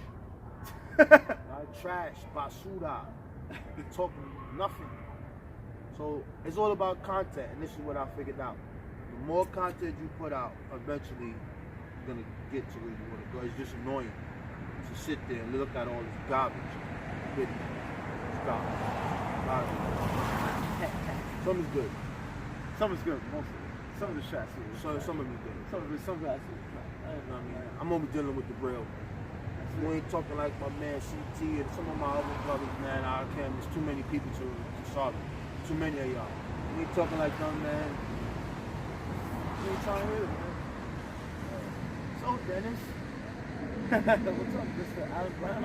A lot of trash, basura. You're talking nothing. So it's all about content, and this is what I figured out. The more content you put out, eventually you're going to get to where you want to go. It's just annoying to sit there and look at all this garbage. It's garbage. Some is good. Some is good, mostly. Some of the shots. Some of it good. Some of it. You know what I mean? I'm only dealing with the real. We ain't talking like my man CT and some of my other brothers, man. I can't. There's too many people to solve it. Too many of y'all. We ain't talking like them, man. We ain't trying to hear it, man. So, Dennis. What's up, Mr. Alex Brown?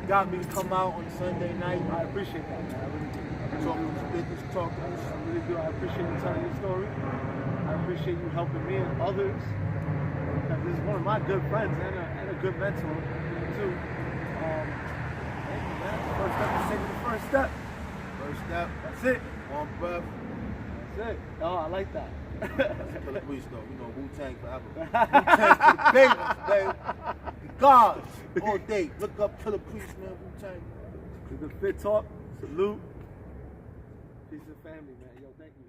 Got me to come out on Sunday night. I appreciate that, man. I really do. Talking business, talking. I really do. I appreciate you telling your story. I appreciate you helping me and others. Because this is one of my good friends and a good mentor, too. Thank you, man. First step is taking the first step. First step. That's it. One breath. That's it. Oh, I like that. That's Killer Priest, though. You know, Wu-Tang forever. Wu-Tang for the babies, baby. The gods, all day. Look up Killer Priest, man. Wu-Tang. To the Fit Talk, salute. Peace and family, man. Yo, thank you.